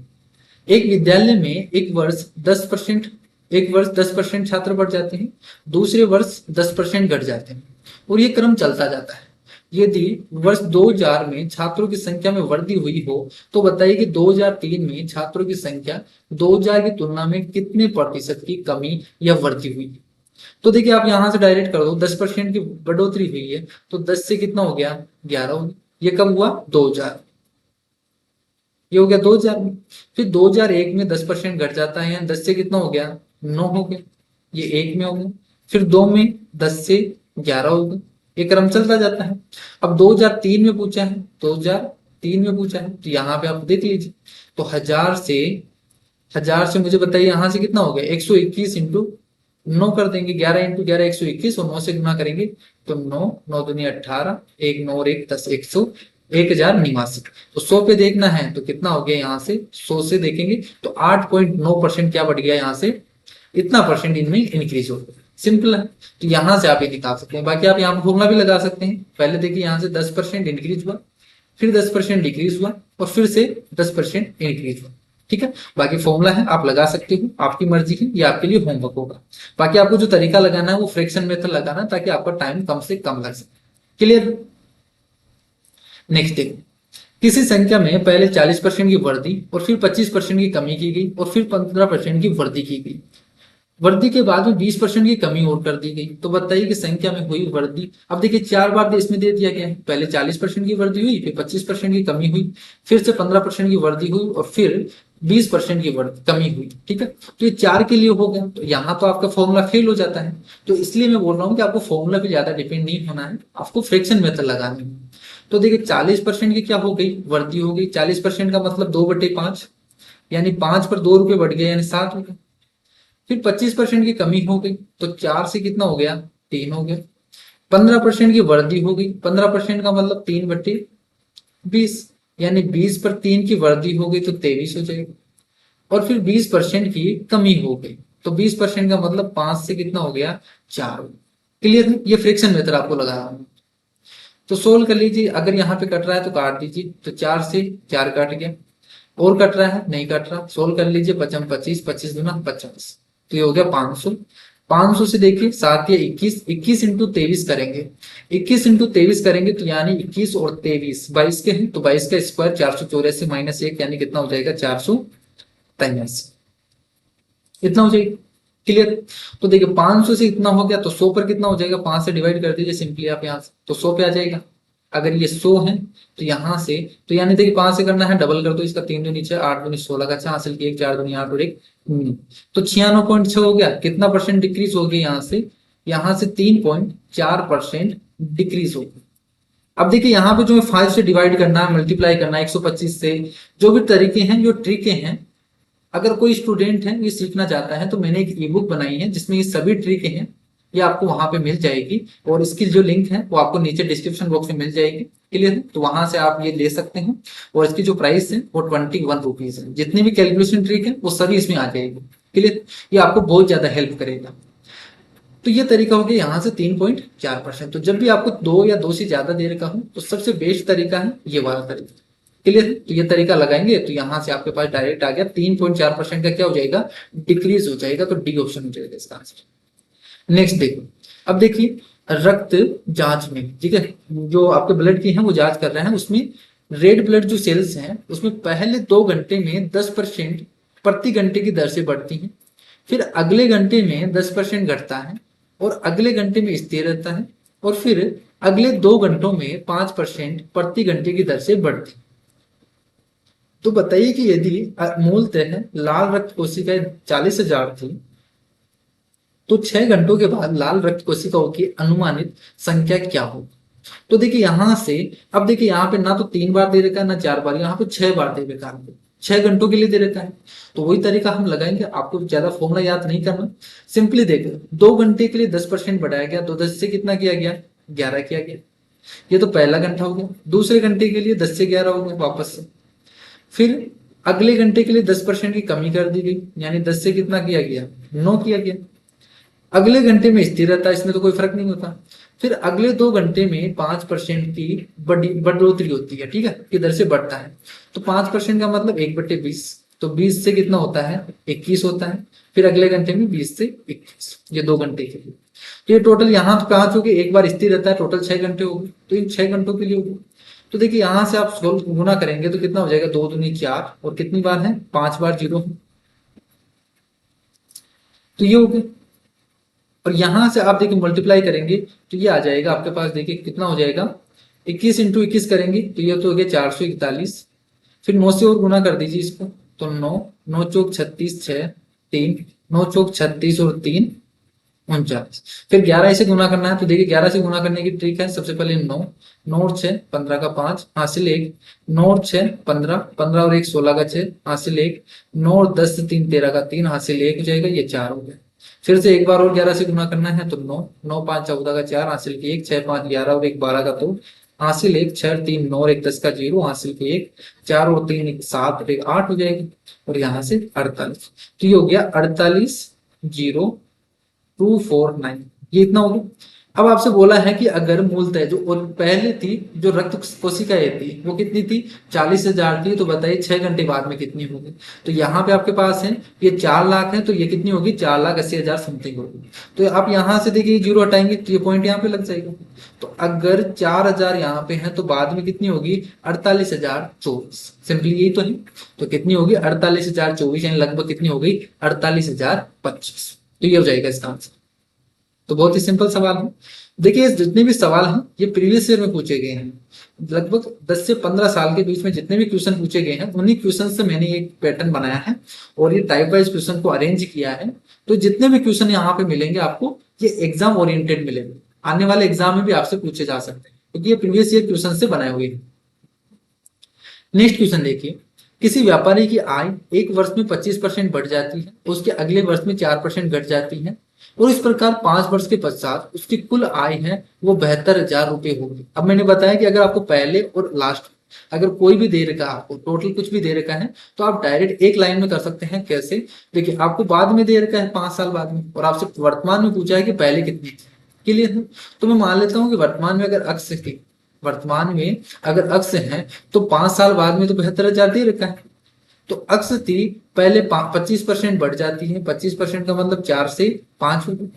[SPEAKER 1] एक विद्यालय में एक वर्ष 10% छात्र बढ़ जाते हैं, दूसरे वर्ष 10% घट जाते हैं और ये क्रम चलता जाता है। यदि वर्ष 2000 में छात्रों की संख्या में वृद्धि हुई हो तो बताइए कि 2003 में छात्रों की संख्या 2000 की तुलना में कितने प्रतिशत की कमी या वृद्धि हुई। तो देखिए आप यहां से डायरेक्ट कर दो, 10% की बढ़ोतरी हुई है तो 10 से कितना हो गया 11 हो गया। ये कब हुआ 2000, ये हो गया 2000 में। फिर 2001 में 10% घट जाता है, 10 से कितना हो गया 9 हो गया, ये एक में हो गया। फिर 2 में 10 से 11 हो गया, ये क्रम चलता जाता है। अब 2003 में पूछा है, 2003 में पूछा है, तो यहाँ पे आप देख लीजिए, तो हजार से मुझे बताइए यहाँ से कितना हो गया 121 इंटू 9 कर देंगे, 11 इंटू 11 121 और 9 से गुना करेंगे तो 9 9 दूनी 18, एक 9 और एक 10, 1089। तो 100 पे देखना है तो कितना हो गया यहाँ से 100 से देखेंगे तो 8.9% क्या बढ़ गया यहाँ से, इतना परसेंट इनमें इंक्रीज हो गया। सिंपल है, तो यहां से आप ये निकाल सकते हैं। बाकी आप यहाँ पर फॉर्मूला भी लगा सकते हैं, पहले देखिए यहाँ से 10% इंक्रीज हुआ, फिर 10% डिक्रीज हुआ और फिर से 10% इंक्रीज हुआ। ठीक है, बाकी फॉर्मूला है आप लगा सकते हो, आपकी मर्जी है, ये आपके लिए होमवर्क होगा। बाकी आपको जो तरीका लगाना है वो फ्रैक्शन मेथड लगाना है ताकि आपका टाइम कम से कम लग सके। क्लियर? नेक्स्ट देखो, किसी संख्या में पहले 40% की वृद्धि और फिर 25% की कमी की गई और फिर 15% की वृद्धि की गई, वृद्धि के बाद में 20% की कमी और कर दी गई, तो बताइए कि संख्या में हुई वृद्धि। अब देखिए 4 बार इसमें दे दिया गया है, पहले 40% की वृद्धि हुई, फिर 25% की कमी हुई, फिर से 15% की वृद्धि हुई और फिर 20% की कमी हुई। ठीक है, तो ये 4 के लिए हो गया, तो यहाँ तो आपका फॉर्मूला फेल हो जाता है। तो इसलिए मैं बोल रहा हूँ कि आपको फॉर्मूला पे ज्यादा डिपेंड नहीं होना है, आपको फ्रैक्शन मेथड लगानी है। तो देखिए 40% की क्या हो गई वृद्धि हो गई, 40% का मतलब 2/5, यानी 5 पर 2 रुपए बढ़ गए यानी 7 हो गए। फिर 25% की कमी हो गई तो 4 से कितना हो गया 3 हो गया। 15% की वृद्धि हो गई, 15% का मतलब 3/20, यानी 20 पर 3 की वृद्धि हो गई तो 23 हो जाएगी। और फिर 20% की कमी हो गई तो 20% का मतलब 5 से कितना हो गया 4। क्लियर है? ये फ्रैक्शन मेथड आपको लगा रहा हूं, तो सोल्व कर लीजिए। अगर यहाँ पे कट रहा है तो काट दीजिए, तो 4 से 4 काट गया, और कट रहा है नहीं कट रहा, सोल्व कर लीजिए। 55 25, 25 दूना 50, तो ये हो गया 500। 500 से देखिए 7 या 21, 21 इंटू 23 करेंगे, 21 इंटू 23 करेंगे तो यानी 21 और 23 22 के हैं, तो 22 का स्क्वायर 484 माइनस 1 यानी कितना हो जाएगा 483, इतना हो जाएगा। क्लियर? तो देखिए 500 से इतना हो गया तो 100 पर कितना हो जाएगा, 5 से डिवाइड कर दीजिए सिंपली आप यहाँ से, तो 100 पे आ जाएगा। अगर ये 100 है तो यहाँ से, तो यानी देखिए 5 से करना है डबल कर दो इसका, 3 दूनी 6, 8 दूनी 16 का 6 हासिल किया, 4 दूनी 8 और 1 तो 96.6 हो गया। कितना परसेंट डिक्रीज हो गया यहाँ से 3.4% डिक्रीज हो गया। अब देखिए यहाँ पे जो 5 से डिवाइड करना है, मल्टीप्लाई करना है 125 से, जो भी तरीके हैं जो ट्रिकें हैं, अगर कोई स्टूडेंट है ये सीखना चाहता है तो मैंने एक ई बुक बनाई है जिसमें ये सभी ट्रिक हैं, ये आपको वहां पे मिल जाएगी और इसकी जो लिंक है वो आपको नीचे डिस्क्रिप्शन बॉक्स में मिल जाएगी। क्लियर है? तो वहां से आप ये ले सकते हैं और इसकी जो प्राइस है वो 21 रुपीज है। जितनी भी कैलकुलेशन ट्रिक है वो सभी इसमें आ जाएगी। क्लियर? ये आपको बहुत ज्यादा हेल्प करेगा। तो ये तरीका हो गया यहाँ से 3.4%। तो जब भी आपको 2 या 2 से ज्यादा दे रखा हो तो सबसे बेस्ट तरीका है ये वाला तरीका। क्लियर? तो ये तरीका लगाएंगे तो यहाँ से आपके पास डायरेक्ट आ गया 3.4% का क्या हो जाएगा डिक्रीज हो जाएगा, तो डी ऑप्शन हो जाएगा इसका आंसर। नेक्स्ट देखो, अब देखिए रक्त जांच में, ठीक है, जो आपके ब्लड की है वो जांच कर रहे हैं, उसमें रेड ब्लड जो सेल्स हैं उसमें पहले 2 घंटे में 10% प्रति घंटे की दर से बढ़ती हैं, फिर अगले घंटे में 10% घटता है और अगले घंटे में स्थिर रहता है और फिर अगले 2 घंटों में 5% प्रति घंटे की दर से बढ़ती है। तो बताइए कि यदि मूलतः लाल रक्त कोशिकाएं 40,000 थी, तो 6 घंटों के बाद लाल रक्त कोशिकाओं की अनुमानित संख्या क्या होगी? तो देखिए यहां से, अब देखिए यहाँ पे ना तो 3 बार दे रखा है ना 4 बार, यहाँ पे 6 बार दे रखा है, 6 घंटों के लिए दे रखा है। तो वही तरीका हम लगाएंगे, आपको ज्यादा फॉर्मूला याद नहीं करना। सिंपली देखो, 2 घंटे के लिए 10% बढ़ाया गया, तो 10 से कितना किया गया, 11 किया गया। ये तो पहला घंटा हो गया। दूसरे घंटे के लिए 10 से 11 हो गया वापस से। फिर अगले घंटे के लिए 10% की कमी कर दी गई, यानी 10 से कितना किया गया, 9 किया गया। अगले घंटे में स्थिर रहता है, इसमें तो कोई फर्क नहीं होता। फिर अगले 2 घंटे में 5% की बड़ी बढ़ोतरी होती है, ठीक है, किधर से बढ़ता है। तो 5% का मतलब 1/20, तो 20 से कितना होता है, 21 होता है। फिर अगले घंटे में 20 से 21, ये 2 घंटे के लिए। तो ये टोटल यहाँ तो कहा चुके एक बार स्थिर रहता है, टोटल 6 घंटे हो गए, तो इन 6 घंटों के लिए होगी। तो देखिए यहां से आप सोल्व गुना करेंगे तो कितना हो जाएगा, 2 दूनी 4, और कितनी बार है, 5 बार जीरो है। तो ये हो गया। और यहां से आप देखिए मल्टीप्लाई करेंगे तो ये आ जाएगा आपके पास, देखिए कितना हो जाएगा, 21 × 21 करेंगे तो ये तो हो गया 441। फिर 9 से और गुना कर दीजिए इसको, तो 9, 9 चौक 36, 6, 3, 9 चौक 36 और 3 39। फिर 11 से गुना करना है, तो देखिए 11 से गुना करने की ट्रिक है, सबसे पहले 9, 9 और 6 15 का 5 हासिल 1, 9 और 6 15, 15 और 1 16 का 6 हासिल 1, 9 और 10 से 3 13 का 3 हासिल 1 हो जाएगा, ये 4 हो गया। फिर से एक बार और 11 से गुना करना है, तो 9, 9 5 14 का 4 हासिल के 1, 6 5 11 और 1 12 का 2 हासिल 1, 6 3 9 और 1 10 का 0 हासिल के 1, 4 और 3 7 और 1 8 हो जाएगी। और यहाँ से 48, तो ये हो गया 48,0249, ये इतना हो गया। अब आपसे बोला है कि अगर मूलतः जो और पहले थी जो रक्त कोशिकाएं थी वो कितनी थी, 40,000 थी, तो बताइए 6 घंटे बाद में कितनी होगी। तो यहाँ पे आपके पास है ये 4 लाख है, तो ये कितनी होगी, 4,80,000 समथिंग होगी। तो आप यहाँ से देखिए जीरो हटाएंगे तो ये पॉइंट यहाँ पे लग जाएगा। तो अगर 4,000 यहाँ पे है तो बाद में कितनी होगी, 48,024, सिंपली यही तो है। तो कितनी होगी, 48,024, यानी लगभग कितनी हो गई, 48,025। तो ये हो जाएगा इसका आंसर। तो बहुत ही सिंपल सवाल है। देखिए जितने भी सवाल हैं ये प्रीवियस ईयर में पूछे गए हैं, लगभग 10 से 15 साल के बीच में जितने भी क्वेश्चन पूछे गए हैं उन्हीं क्वेश्चन से मैंने एक पैटर्न बनाया है और ये टाइप वाइज क्वेश्चन को अरेंज किया है। तो जितने भी क्वेश्चन यहाँ पे मिलेंगे आपको ये एग्जाम ओरिएंटेड मिलेंगे, आने वाले एग्जाम में भी आपसे पूछे जा सकते हैं क्योंकि ये प्रीवियस ईयर क्वेश्चन से बनाए हुए हैं। नेक्स्ट क्वेश्चन देखिए, किसी व्यापारी की आय एक वर्ष में 25% बढ़ जाती है, उसके अगले वर्ष में 4% घट जाती है और इस प्रकार 5 वर्ष के पश्चात उसकी कुल आय है वो 72,000 रुपए होगी। अब मैंने बताया कि अगर आपको पहले और लास्ट अगर कोई भी दे रखा है, आपको टोटल कुछ भी दे रखा है तो आप डायरेक्ट एक लाइन में कर सकते हैं। कैसे, देखिए आपको बाद में दे रखा है 5 साल बाद में और आपसे वर्तमान में पूछा है कि पहले कितनी थी, क्लियर है। तो मैं मान लेता हूँ कि वर्तमान में अगर अक्स थी, वर्तमान में अगर अक्स है तो 5 साल बाद में तो 72,000 दे रखा है। तो अक्स थी पहले 25% बढ़ जाती है, 25% का मतलब 4 से 5 हो गई।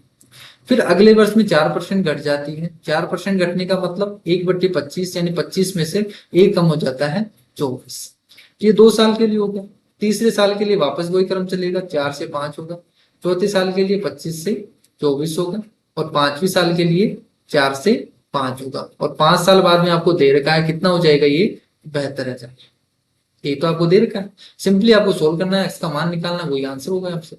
[SPEAKER 1] फिर अगले वर्ष में 4% घट जाती है, 4% घटने का मतलब 1/25 यानी 25 में से 1 कम हो जाता है 24। ये 2 साल के लिए हो गया। तीसरे साल के लिए वापस वही क्रम चलेगा, 4 से 5 होगा। चौथे साल के लिए 25 से 24 होगा और 5वीं साल के लिए 4 से 5 होगा और 5 साल बाद में आपको दे रखा है कितना हो जाएगा, ये 72,000। ये तो आपको दे रखा है, सिंपली आपको सोल्व करना है, इसका मान निकालना है, वही आंसर होगा आपसे।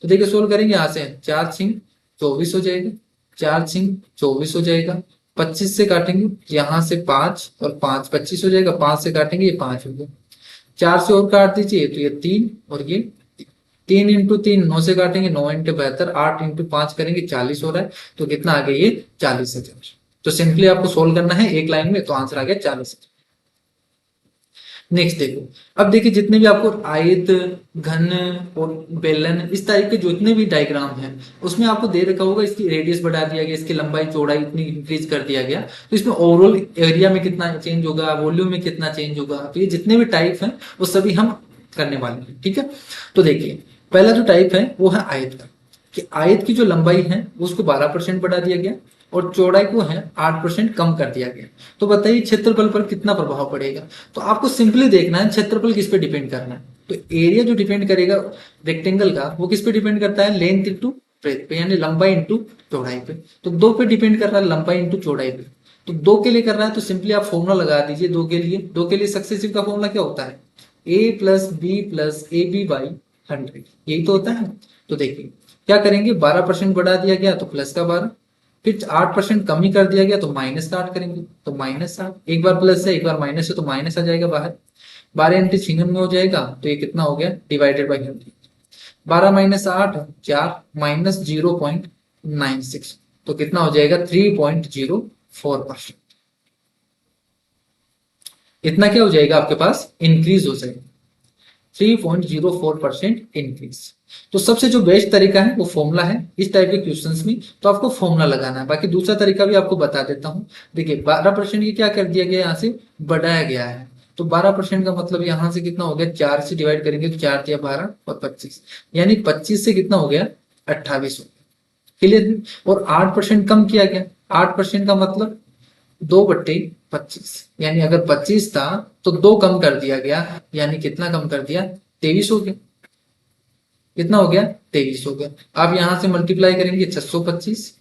[SPEAKER 1] तो देखिए सोल्व करेंगे, यहाँ से 4 6 24 हो जाएगा, 4 6 24 हो जाएगा। 25 से काटेंगे यहाँ से 5 और 5 25 हो जाएगा, 5 से काटेंगे ये 5 हो गया। 4 से और काट दीजिए तो ये 3 और ये 3 इंटू 3 9 से काटेंगे, 9 इंटू 72, 8 इंटू 5 करेंगे 40 हो रहा है। तो कितना आ गया, ये 40,000। तो सिंपली आपको सोल्व करना है एक लाइन में, तो आंसर आ गया 40,000। नेक्स्ट देखो, अब देखिए जितने भी आपको आयत, घन और बेलन इस टाइप के जितने भी डायग्राम हैं उसमें आपको दे रखा होगा इसकी रेडियस बढ़ा दिया गया, इसकी लंबाई चौड़ाई इतनी इंक्रीज कर दिया गया, तो इसमें ओवरऑल एरिया में कितना चेंज होगा, वॉल्यूम में कितना चेंज होगा। तो ये जितने भी टाइप हैं वो सभी हम करने वाले हैं, ठीक है। तो देखिए पहला जो टाइप है वो है आयत का, कि आयत की जो लंबाई है उसको 12% बढ़ा दिया गया और चौड़ाई को है 8% कम कर दिया गया। तो बताइए क्षेत्रफल पर कितना प्रभाव पड़ेगा। तो आपको सिंपली देखना है क्षेत्रफल किस पे डिपेंड करना है। तो एरिया जो डिपेंड करेगा रेक्टेंगल का वो किस पे डिपेंड करता है, लेंथ इंटू ब्रेथ पे, यानी लंबाई इंटू चौड़ाई पे। तो 2 पे डिपेंड कर रहा है, लंबाई इंटू चौड़ाई पे। तो 2 के लिए कर रहा है तो सिंपली आप फॉर्मूला लगा दीजिए 2 के लिए। 2 के लिए सक्सेसिव का फॉर्मूला क्या होता है, A plus B plus A B by 100, यही तो होता है। तो देखिए क्या करेंगे, 12% बढ़ा दिया गया तो प्लस का 12, फिर 8% कम ही कर दिया गया तो माइनस का 8 करेंगे, तो -8, एक बार प्लस है एक बार माइनस है तो माइनस आ जाएगा बाहर, 12 इंटू छिहत्तर में हो जाएगा, तो ये कितना हो गया डिवाइडेड बाई 100, 12 माइनस 8 4 माइनस 0.96, तो कितना हो जाएगा 3.04%। इतना क्या हो जाएगा आपके पास इंक्रीज हो जाएगा, 3.04% इंक्रीज। तो सबसे जो बेस्ट तरीका है वो फॉर्मूला है इस टाइप के क्वेश्चंस में, तो आपको फॉर्मूला लगाना है। बाकी दूसरा तरीका भी आपको बता देता हूँ। देखिए 12% ये क्या कर दिया गया, यहाँ से बढ़ाया गया है, तो 12% का मतलब यहाँ से कितना हो गया, 4 से डिवाइड करेंगे तो 4 दिया 12 और 25, यानी 25 से कितना हो गया 28 हो गया। क्लियर। और 8% कम किया गया, 8% का मतलब 2/25, यानी अगर 25 था तो 2 कम कर दिया गया, यानी कितना कम कर दिया 23 हो गया। कितना हो गया 23 हो गया। आप यहां से मल्टीप्लाई करेंगे 625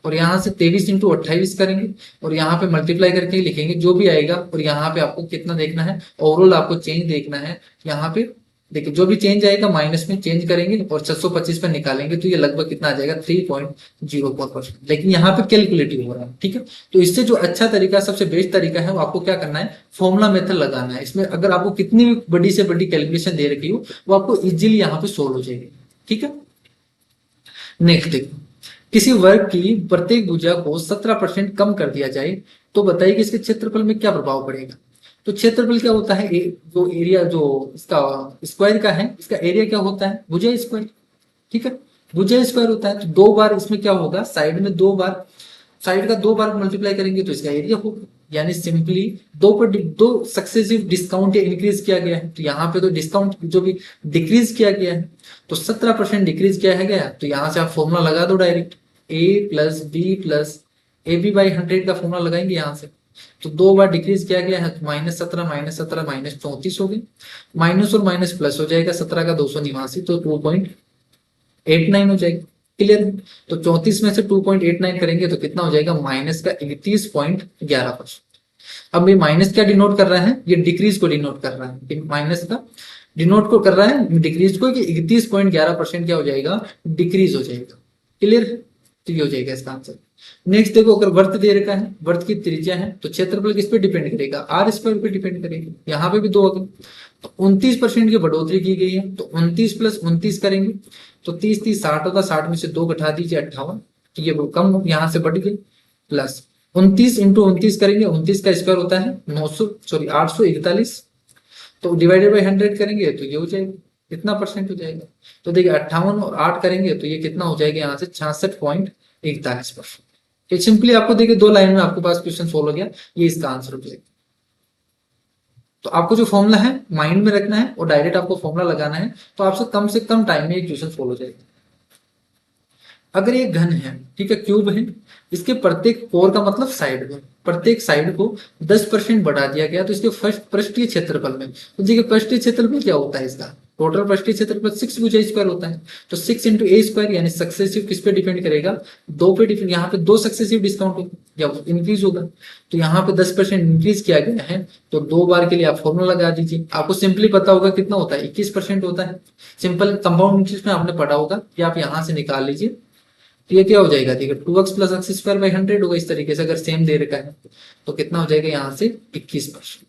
[SPEAKER 1] और यहाँ से 23 इंटू 28 करेंगे और यहाँ पे मल्टीप्लाई करके लिखेंगे जो भी आएगा, और यहाँ पे आपको कितना देखना है, ओवरऑल आपको चेंज देखना है। यहाँ पे देखिए जो भी चेंज आएगा माइनस में चेंज करेंगे और 625 पे निकालेंगे तो ये लगभग कितना आ जाएगा 3.04%। लेकिन यहाँ पे कैलकुलेटिव हो रहा है, ठीक है। तो इससे जो अच्छा तरीका, सबसे बेस्ट तरीका है वो आपको क्या करना है, फॉर्मूला मेथड लगाना है। इसमें अगर आपको कितनी भी बड़ी से बड़ी कैलकुलेशन दे रखी हो वो आपको इजिली यहाँ पे सोल्व हो जाएगी, ठीक है। नेक्स्ट देखो, किसी वर्ग की प्रत्येक भुजा को 17% कम कर दिया जाए तो बताइए कि इसके क्षेत्रफल में क्या प्रभाव पड़ेगा। तो क्षेत्रफल क्या होता है, जो एरिया जो इसका स्क्वायर का है, इसका एरिया क्या होता है भुजा स्क्वायर, ठीक है। भुजा स्क्वायर होता है तो 2 बार इसमें क्या होगा, साइड में 2 बार, साइड का 2 बार मल्टीप्लाई करेंगे तो इसका एरिया होगा। यानी सिंपली दो सक्सेसिव डिस्काउंट इंक्रीज किया गया है, तो यहाँ पे तो डिस्काउंट जो भी डिक्रीज किया गया है, तो 17% डिक्रीज किया है गया, तो यहाँ से आप फॉर्मूला लगा दो direct, a plus B plus A B by 100 का फॉर्मूला लगाएंगे यहाँ से। तो 2 बार डिक्रीज किया गया है तो -17 -17 -34 हो गए, माइनस और माइनस प्लस हो जाएगा, 17 का 289 तो 2.89 हो जाएगा। क्लियर। तो 34 में से 2.89 करेंगे तो कितना हो जाएगा, माइनस का 31.11%। अब ये माइनस क्या डिनोट कर रहा है, ये डिक्रीज को डिनोट कर रहा है, माइनस का डिनोट को कर रहा है डिक्रीज को, कि 31.11% क्या हो जाएगा डिक्रीज हो जाएगा। क्लियर। तो ये हो जाएगा इसका आंसर। नेक्स्ट देखो, अगर वर्त दे रखा है, वर्त की त्रिज्या है, तो क्षेत्रफल किस पे डिपेंड करेगा, आर स्क्वायर पे डिपेंड करेगा। यहाँ पे भी 2 अगर तो 29% की बढ़ोतरी की गई है, तो 29 प्लस 29 करेंगे तो 30 30 60 होगा, 60 में से 2 घटा दीजिए 58, तो ये कम यहाँ से बढ़ गई, प्लस 29 इंटू 29 करेंगे, 29 का स्क्वायर होता है 841, तो डिवाइडेड बाई 100 करेंगे तो ये हो जाएगा कितना परसेंट हो जाएगा। तो देखिए 58 और 8 करेंगे तो ये कितना हो जाएगा यहाँ से 66.41%। तो सिंपली आपको देखिए 2 लाइन में आपके पास क्वेश्चन सोल्व हो गया, ये इसका आंसर हो जाएगा। तो आपको जो फॉर्मूला है माइंड में रखना है और डायरेक्ट आपको फॉर्मूला लगाना है, तो आपसे कम टाइम में ये क्वेश्चन सोल्व हो जाएगा। अगर ये घन है, ठीक है, क्यूब है, इसके प्रत्येक कोर का मतलब साइड में, प्रत्येक साइड को 10% बढ़ा दिया गया, तो इसके फर्स्ट पृष्ठीय क्षेत्रफल में, तो देखिए पृष्ठीय क्षेत्रफल क्या होता है, इसका टोटल पृष्ठीय क्षेत्रफल 6 भुजा स्क्वायर होता है, तो 6 इंटू ए स्क्वायर, यानी सक्सेसिव किस पे डिपेंड करेगा, 2 पे डिपेंड। यहाँ पे 2 सक्सेसिव डिस्काउंट या इंक्रीज होगा, तो यहाँ पे 10% इंक्रीज किया गया है, तो 2 बार के लिए आप फॉर्मूला लगा दीजिए। आपको सिंपली पता होगा कितना होता है, 21% होता है। सिंपल कंपाउंड इंटरेस्ट में आपने पढ़ा होगा कि आप यहाँ से निकाल लीजिए, तो ये क्या हो जाएगा, ठीक है 2x plus x square by 100 होगा। इस तरीके से अगर सेम दे रखा है तो कितना हो जाएगा यहाँ से 21%।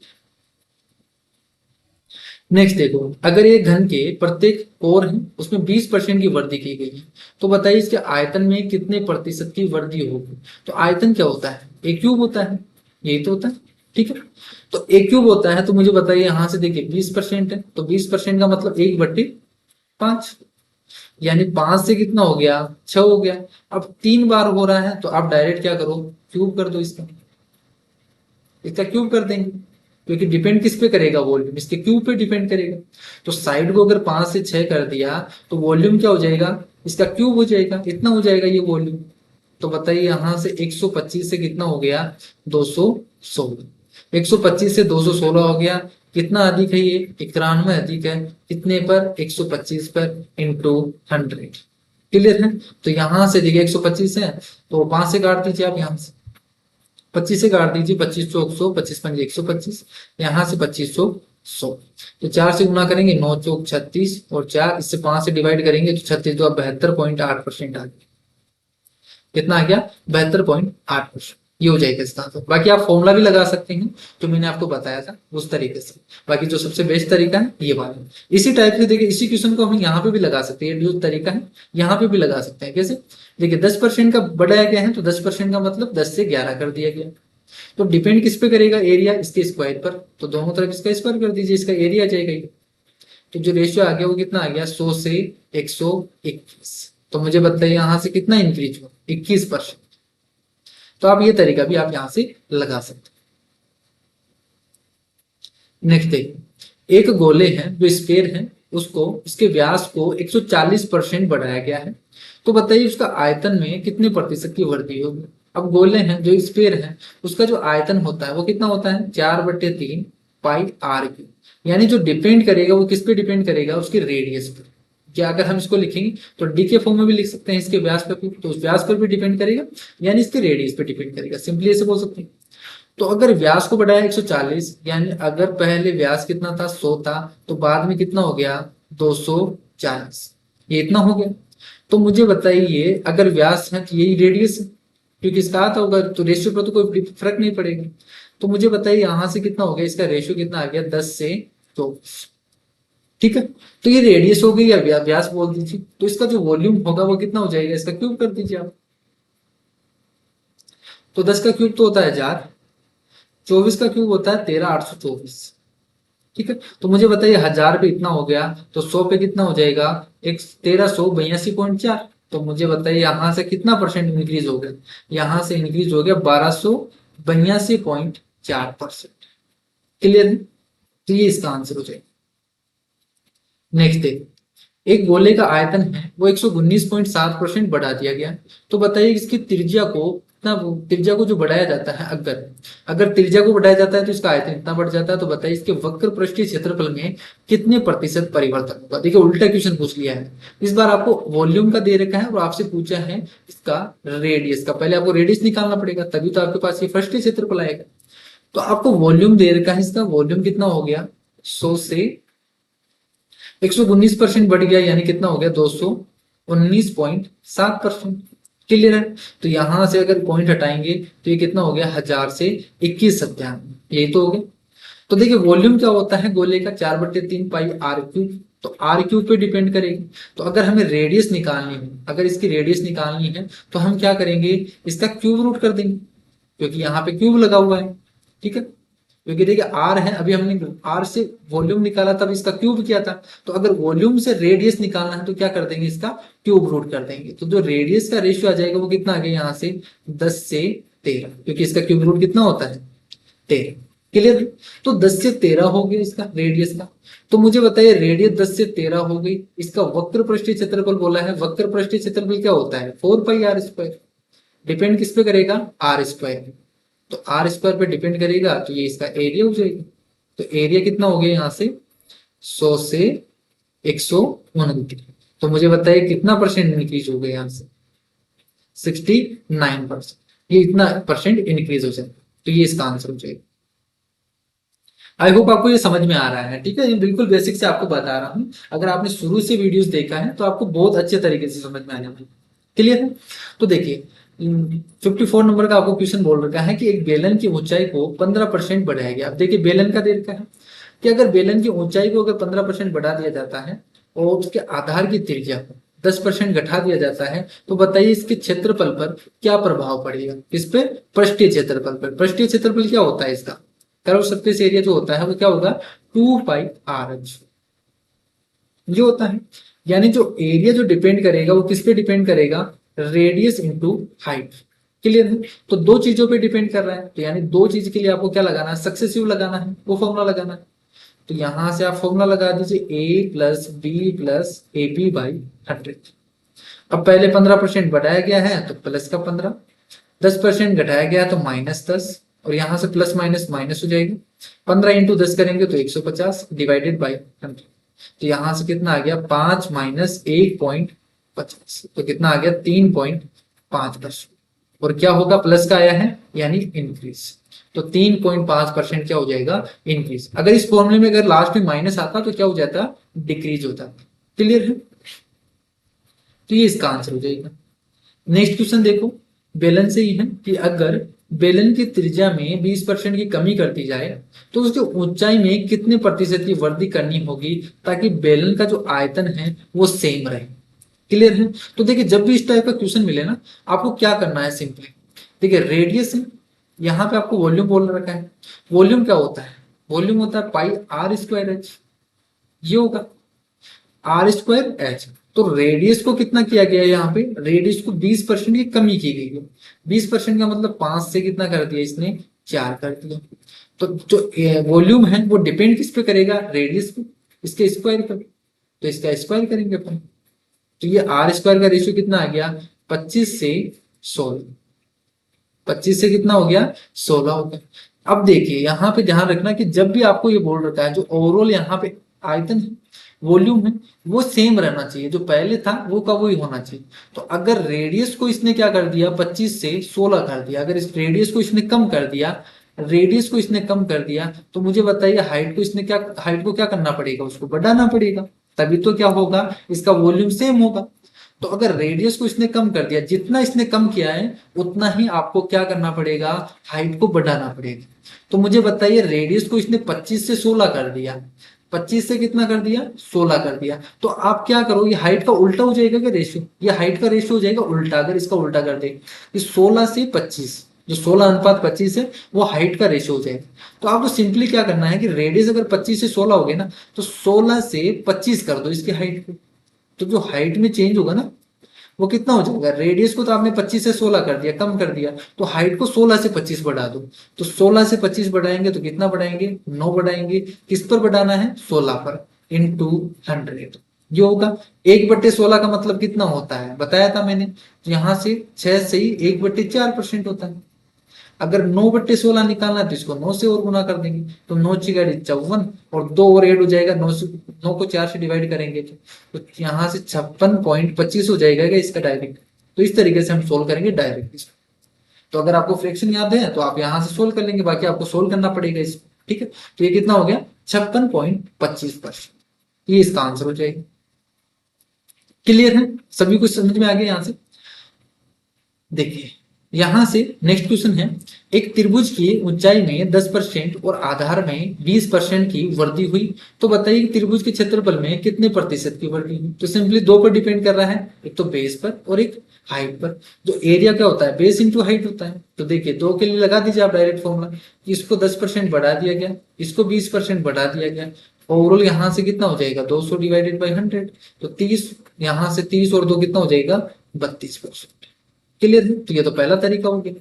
[SPEAKER 1] नेक्स्ट देखो, अगर ये घन के प्रत्येक कोर है उसमें 20% की वृद्धि की गई है, तो बताइए इसके आयतन में कितने प्रतिशत की वृद्धि होगी। तो आयतन क्या होता है, ए क्यूब होता है, यही तो होता है, ठीक है। तो ए क्यूब होता है, तो मुझे बताइए यहाँ से देखिए 20% है, तो 20% का मतलब 1/5, यानी 5 से कितना हो गया 6 हो गया। अब 3 बार हो रहा है तो आप डायरेक्ट क्या करो, क्यूब कर दो, इसका इसका क्यूब कर देंगे, क्योंकि डिपेंड किस पे करेगा, वॉल्यूम इसके क्यूब पे डिपेंड करेगा। तो साइड को अगर 5 से 6 कर दिया तो वॉल्यूम क्या हो जाएगा, इसका क्यूब हो जाएगा, इतना हो जाएगा ये वॉल्यूम। तो बताइए यहाँ से 125 से कितना हो गया 216, 125 से 216 हो गया, कितना अधिक है ये 91 अधिक है, कितने पर 125 पर इंटू 100। क्लियर है। तो यहाँ से देखिए 125 है तो 5 से काट दीजिए आप, यहाँ से 25 से काट दीजिए, 25 चौक 100, 25 पंजे 125, यहाँ से 2500 100। तो 4 से गुना करेंगे 9 चौक 36, और 4 इससे 5 से डिवाइड करेंगे तो 36, तो 72.8% आ गया। कितना आ गया? 72.8%। ये हो जाएगा इसका आंसर। बाकी आप फॉर्मूला भी लगा सकते हैं जो मैंने आपको बताया था उस तरीके से। बाकी जो सबसे बेस्ट तरीका है ये वाला। इसी टाइप से देखिए, इसी क्वेश्चन को हम यहाँ पे भी लगा सकते हैं। जो तरीका है यहाँ पे भी लगा सकते हैं। कैसे? देखिए 10% का बढ़ाया गया है, तो 10% का मतलब 10 से 11 कर दिया गया। तो डिपेंड किस पे करेगा? एरिया इसके स्क्वायर पर। तो दोनों तरफ इसका स्क्वायर कर दीजिए, इसका एरिया आ जाएगा ये। तो जो रेशियो आ गया वो कितना आ गया? 100 से 121। तो मुझे बताइए यहाँ से कितना इंक्रीज हुआ? 21%। तो आप ये तरीका भी आप यहाँ से लगा सकते हैं। नेक्स्ट देखिए, एक गोले हैं जो स्फीयर है, उसको उसके व्यास को 140% बढ़ाया गया है। तो बताइए उसका आयतन में कितने प्रतिशत की वृद्धि होगी? अब गोले हैं जो स्फीयर है, उसका जो आयतन होता है वो कितना होता है? 4/3 पाई आर क्यूब। यानी जो डिपेंड करेगा वो किस पे डिपेंड करेगा? उसके रेडियस पर। क्या अगर हम इसको लिखेंगे तो डी के फॉर्म में भी लिख सकते हैं इसके व्यास पर भी, तो उस व्यास पर भी डिपेंड करेगा, यानी इसके रेडियस पे डिपेंड करेगा। सिंपली ऐसे बोल सकते हैं। तो अगर व्यास को बढ़ाया 140, यानी अगर पहले व्यास कितना था? 100 था, तो बाद में कितना हो गया? 240। ये इतना हो गया। तो मुझे बताइए अगर व्यास है तो यही रेडियस है, क्योंकि इसका आता होगा तो रेशियो पर तो कोई फर्क नहीं पड़ेगा। तो मुझे बताइए यहां से कितना हो गया? इसका रेशियो कितना आ गया? 10 से 24। ठीक है। तो ये रेडियस हो गई या व्यास बोल दीजिए। तो इसका जो वॉल्यूम होगा वो कितना हो जाएगा? इसका क्यूब कर दीजिए आप। तो 10 का क्यूब तो होता है 1000, 24 का क्यूब होता है 13,824। ठीक है। तो मुझे बताइए 1000 पे इतना हो गया, तो 100 पे कितना हो जाएगा? एक 1382.4। तो मुझे बताइए यहां से कितना परसेंट इंक्रीज हो गया? यहां से इंक्रीज हो गया 1282.4%। क्लियर है? तो ये इसका आंसर हो जाएगा। नेक्स्ट देखो, एक गोले का आयतन है वो 119.7% बढ़ा दिया गया। तो बताइए इसकी त्रिज्या को कितना, त्रिज्या को जो बढ़ाया जाता है, अगर अगर त्रिज्या को बढ़ाया जाता है तो इसका आयतन इतना बढ़ जाता है। तो बताइए इसके वक्र पृष्ठीय क्षेत्रफल में कितने प्रतिशत परिवर्तन होगा? देखिए उल्टा क्वेश्चन पूछ लिया है। इस बार आपको वॉल्यूम का दे रखा है और आपसे पूछा है इसका रेडियस का। पहले आपको रेडियस निकालना पड़ेगा, तभी तो आपके पास ये पृष्ठीय क्षेत्रफल आएगा। तो आपको वॉल्यूम दे रखा है, इसका वॉल्यूम कितना हो गया? 100 से 119% बढ़ गया, यानी कितना हो गया? 219.7%। क्लियर है? तो यहां से अगर पॉइंट हटाएंगे तो ये कितना हो गया? 1000 से 2197। यही तो हो गया। तो देखिए वॉल्यूम क्या होता है गोले का? 4/3 पाई आर क्यूब। तो आर क्यूब पे डिपेंड करेगी। तो अगर हमें रेडियस निकालनी है, अगर इसकी रेडियस निकालनी है तो हम क्या करेंगे? इसका क्यूब रूट कर देंगे, क्योंकि यहाँ पे क्यूब लगा हुआ है। ठीक है। क्योंकि देखिए आर है, अभी हमने आर से वॉल्यूम निकाला तब इसका क्यूब किया था। तो अगर वॉल्यूम से रेडियस निकालना है तो क्या कर देंगे? इसका क्यूब रूट कर देंगे। तो जो रेडियस का रेशियो आ जाएगा वो कितना आ गया यहाँ से? 10 से 13, क्योंकि इसका क्यूब रूट कितना होता है? 13। क्लियर? तो 10 से 13 हो गया इसका रेडियस का। तो मुझे बताइए रेडियस 10 से 13 हो गई, इसका वक्र पृष्ठीय क्षेत्रफल बोला है। वक्र पृष्ठीय क्षेत्रफल क्या होता है? 4 पाई आर स्क्वायर। डिपेंड किस पे करेगा? R square. तो आर स्क्वायर पे डिपेंड करेगा, तो ये इसका एरिया हो जाएगा। तो एरिया कितना हो गया यहाँ से? 100 से 129। तो मुझे बताइए कितना परसेंट इंक्रीज हो गया यहाँ से? 69%। ये इतना परसेंट इंक्रीज हो जाएगा। तो ये इसका आंसर हो जाएगा। आई होप आपको ये समझ में आ रहा है। ठीक है, ये बिल्कुल बेसिक से आपको बता रहा हूँ। अगर आपने शुरू से वीडियोस देखा है तो आपको बहुत अच्छे तरीके से समझ में आने वाला है। क्लियर है? तो देखिए 54 नंबर का आपको क्वेश्चन बोल रखा है कि एक बेलन की ऊंचाई को 15% बढ़ाया गया। अब देखिए बेलन का दे रखा है कि अगर बेलन की ऊंचाई को अगर 15% बढ़ा दिया जाता है और उसके आधार की त्रिज्या को 10% घटा दिया जाता है, तो बताइए इसके क्षेत्रफल पर क्या प्रभाव पड़ेगा? किस पे? पृष्ठीय क्षेत्रफल पर। पृष्ठीय क्षेत्रफल क्या होता है इसका? कर्व सरफेस एरिया जो होता है वो क्या होगा? 2 पाई आर एच जो होता है। यानी जो एरिया जो डिपेंड करेगा वो किस पे डिपेंड करेगा? Radius into height. क्लियर है? तो दो चीजों पे डिपेंड कर रहा है, तो यानी दो चीज के लिए आपको क्या लगाना है? सक्सेसिव लगाना है, वो फॉर्मूला लगाना है। तो यहां से आप फॉर्मूला लगा दीजिए A plus B plus A B by 100। अब पहले 15% बढ़ाया गया है तो प्लस का 15, 10% घटाया गया तो -10, और यहां से प्लस माइनस माइनस हो जाएगी। 15 इंटू 10 करेंगे तो 150 डिवाइडेड बाई 100। तो यहां से कितना आ गया? 5 - 1.50। तो कितना आ गया? 3.5%। और क्या होगा, प्लस का आया है यानी इंक्रीज। तो 3.5% क्या हो जाएगा, इंक्रीज। अगर इस फॉर्मूले में अगर लास्ट में माइनस आता तो क्या हो जाता, डिक्रीज होता। क्लियर है, तो ये इसका आंसर हो जाएगा। नेक्स्ट क्वेश्चन देखो, बेलन से ही है कि अगर बेलन की त्रिज्या में 20% की कमी कर दी जाए तो उसकी ऊंचाई में कितने प्रतिशत की वृद्धि करनी होगी ताकि बेलन का जो आयतन है वो सेम रहे। क्लियर है, तो देखिए जब भी इस टाइप का क्वेश्चन मिले ना, आपको क्या करना है, सिंपली देखिए रेडियस है, यहाँ पे आपको वॉल्यूम बोल रखा है। वॉल्यूम क्या होता है, वॉल्यूम होता है पाई आर स्क्वायर एच, ये होगा आर स्क्वायर एच। तो रेडियस को कितना किया गया है, यहाँ पे रेडियस को 20% की कमी की गई है। 20% का मतलब 5 से कितना कर दिया इसने, 4 कर दिया। तो जो वॉल्यूम है वो डिपेंड किस पे करेगा, रेडियस पे, इसके स्क्वायर पर। तो इसका स्क्वायर करेंगे अपन, तो ये आर स्क्वायर का रेशियो कितना आ गया, 25 से 16। 25 से कितना हो गया, 16 हो गया। अब देखिए यहाँ पे ध्यान रखना कि जब भी आपको ये बोल रखा है जो ओवरऑल यहाँ पे आयतन है, वॉल्यूम है, वो सेम रहना चाहिए, जो पहले था वो का वही होना चाहिए। तो अगर रेडियस को इसने क्या कर दिया, 25 से 16 कर दिया, अगर इस रेडियस को इसने कम कर दिया, रेडियस को इसने कम कर दिया, तो मुझे बताइए हाइट को इसने क्या, हाइट को क्या करना पड़ेगा, उसको बढ़ाना पड़ेगा, तभी तो क्या होगा, इसका वॉल्यूम सेम होगा। तो अगर रेडियस को इसने कम कर दिया, जितना इसने कम किया है उतना ही आपको क्या करना पड़ेगा, हाइट को बढ़ाना पड़ेगा। तो मुझे बताइए रेडियस को इसने 25 से 16 कर दिया, 25 से कितना कर दिया, 16 कर दिया, तो आप क्या करो, ये हाइट का उल्टा हो जाएगा क्या रेशियो, ये हाइट का रेशियो हो जाएगा उल्टा। अगर इसका उल्टा कर दे, इस 16 से 25, जो 16:25 है वो हाइट का रेशियो हो जाएगा। तो आपको सिंपली क्या करना है कि रेडियस अगर 25 से 16 हो गए ना, तो 16 से 25 कर दो इसकी हाइट को। तो जो हाइट में चेंज होगा ना, वो कितना हो जाएगा, रेडियस को तो आपने 25 से 16 कर दिया, कम कर दिया, तो हाइट को 16 से 25 बढ़ा दो। तो 16 से 25 बढ़ाएंगे तो कितना बढ़ाएंगे, 9 बढ़ाएंगे। किस पर बढ़ाना है, 16 पर, इंटू 100। जो होगा 1/16 का मतलब कितना होता है, बताया था मैंने, तो यहां से 6 से ही 1/4% होता है। अगर 9/16 निकालना है तो इसको 9 से और गुना कर देंगे, तो 9 ची गाड़ी 54, और 2 और ऐड हो जाएगा, 9 से 9 को 4 से डिवाइड करेंगे तो यहाँ से 56.25 हो जाएगा क्या इसका डायरेक्ट। तो इस तरीके से हम सोल्व करेंगे डायरेक्ट। तो अगर आपको फ्रैक्शन याद है तो आप यहाँ से सोल्व कर लेंगे, बाकी आपको सोल्व करना पड़ेगा इसको। ठीक है, तो ये कितना हो गया, 56.25%, ये इसका आंसर हो जाएगा। क्लियर है, सभी कुछ समझ में आ गया यहाँ से। देखिए यहां से नेक्स्ट क्वेश्चन है, एक त्रिभुज की ऊंचाई में 10% और आधार में 20% की वृद्धि हुई, तो बताइए कि त्रिभुज के क्षेत्रफल में कितने प्रतिशत की वृद्धि हुई। तो सिंपली दो पर डिपेंड कर रहा है, एक तो बेस पर और एक हाइट पर। जो एरिया क्या होता है, बेस इंटू हाइट होता है। तो देखिए दो के लिए लगा दीजिए आप डायरेक्ट फॉर्मूला, इसको 10% बढ़ा दिया गया, इसको 20% बढ़ा दिया गया, ओवरऑल यहां से कितना हो जाएगा, 200 डिवाइडेड बाई 100, तो 30, यहां से 30 और 2 कितना हो जाएगा, 32%। क्लियर है, तो ये तो पहला तरीका हो गया,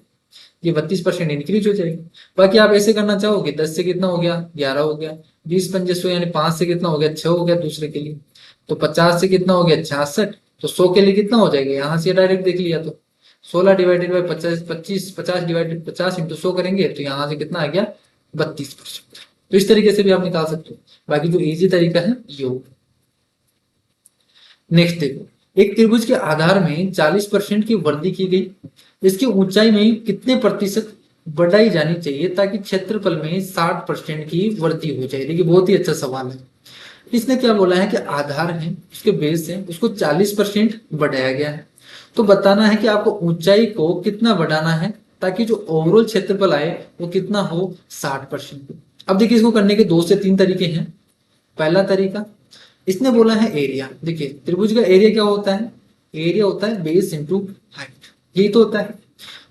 [SPEAKER 1] ये 32% इंक्रीज हो जाएगा। बाकी आप ऐसे करना चाहोगे, 10 से कितना हो गया, 11 हो गया, 20 × 100 यानी 5 से कितना हो गया, 6 हो गया दूसरे के लिए, तो 50 से कितना हो गया, 66, तो 100 के लिए कितना हो जाएगा, यहाँ से डायरेक्ट देख लिया तो 16 डिवाइडेड बाई 50, 50 डिवाइडेड 50 इंटू 100 करेंगे तो यहाँ से कितना आ गया, 32%। तो इस तरीके से भी आप निकाल सकते हो, बाकी जो इजी तरीका है ये होगा। नेक्स्ट देखो, एक त्रिभुज के आधार में 40% की वृद्धि की गई, इसकी ऊंचाई में कितने प्रतिशत बढ़ाई जानी चाहिए ताकि क्षेत्रफल में 60% की वृद्धि हो जाए। देखिए बहुत ही अच्छा सवाल है। इसने क्या बोला है कि आधार है, उसके बेस है, उसको 40% बढ़ाया गया है, तो बताना है कि आपको ऊंचाई को कितना बढ़ाना है ताकि जो ओवरऑल क्षेत्रफल आए वो कितना हो, 60%। अब देखिए इसको करने के 2 से 3 तरीके हैं। पहला तरीका, इसने बोला है एरिया। देखिए त्रिभुज का एरिया क्या होता है, एरिया होता है बेस इंटू हाइट, यही तो होता है।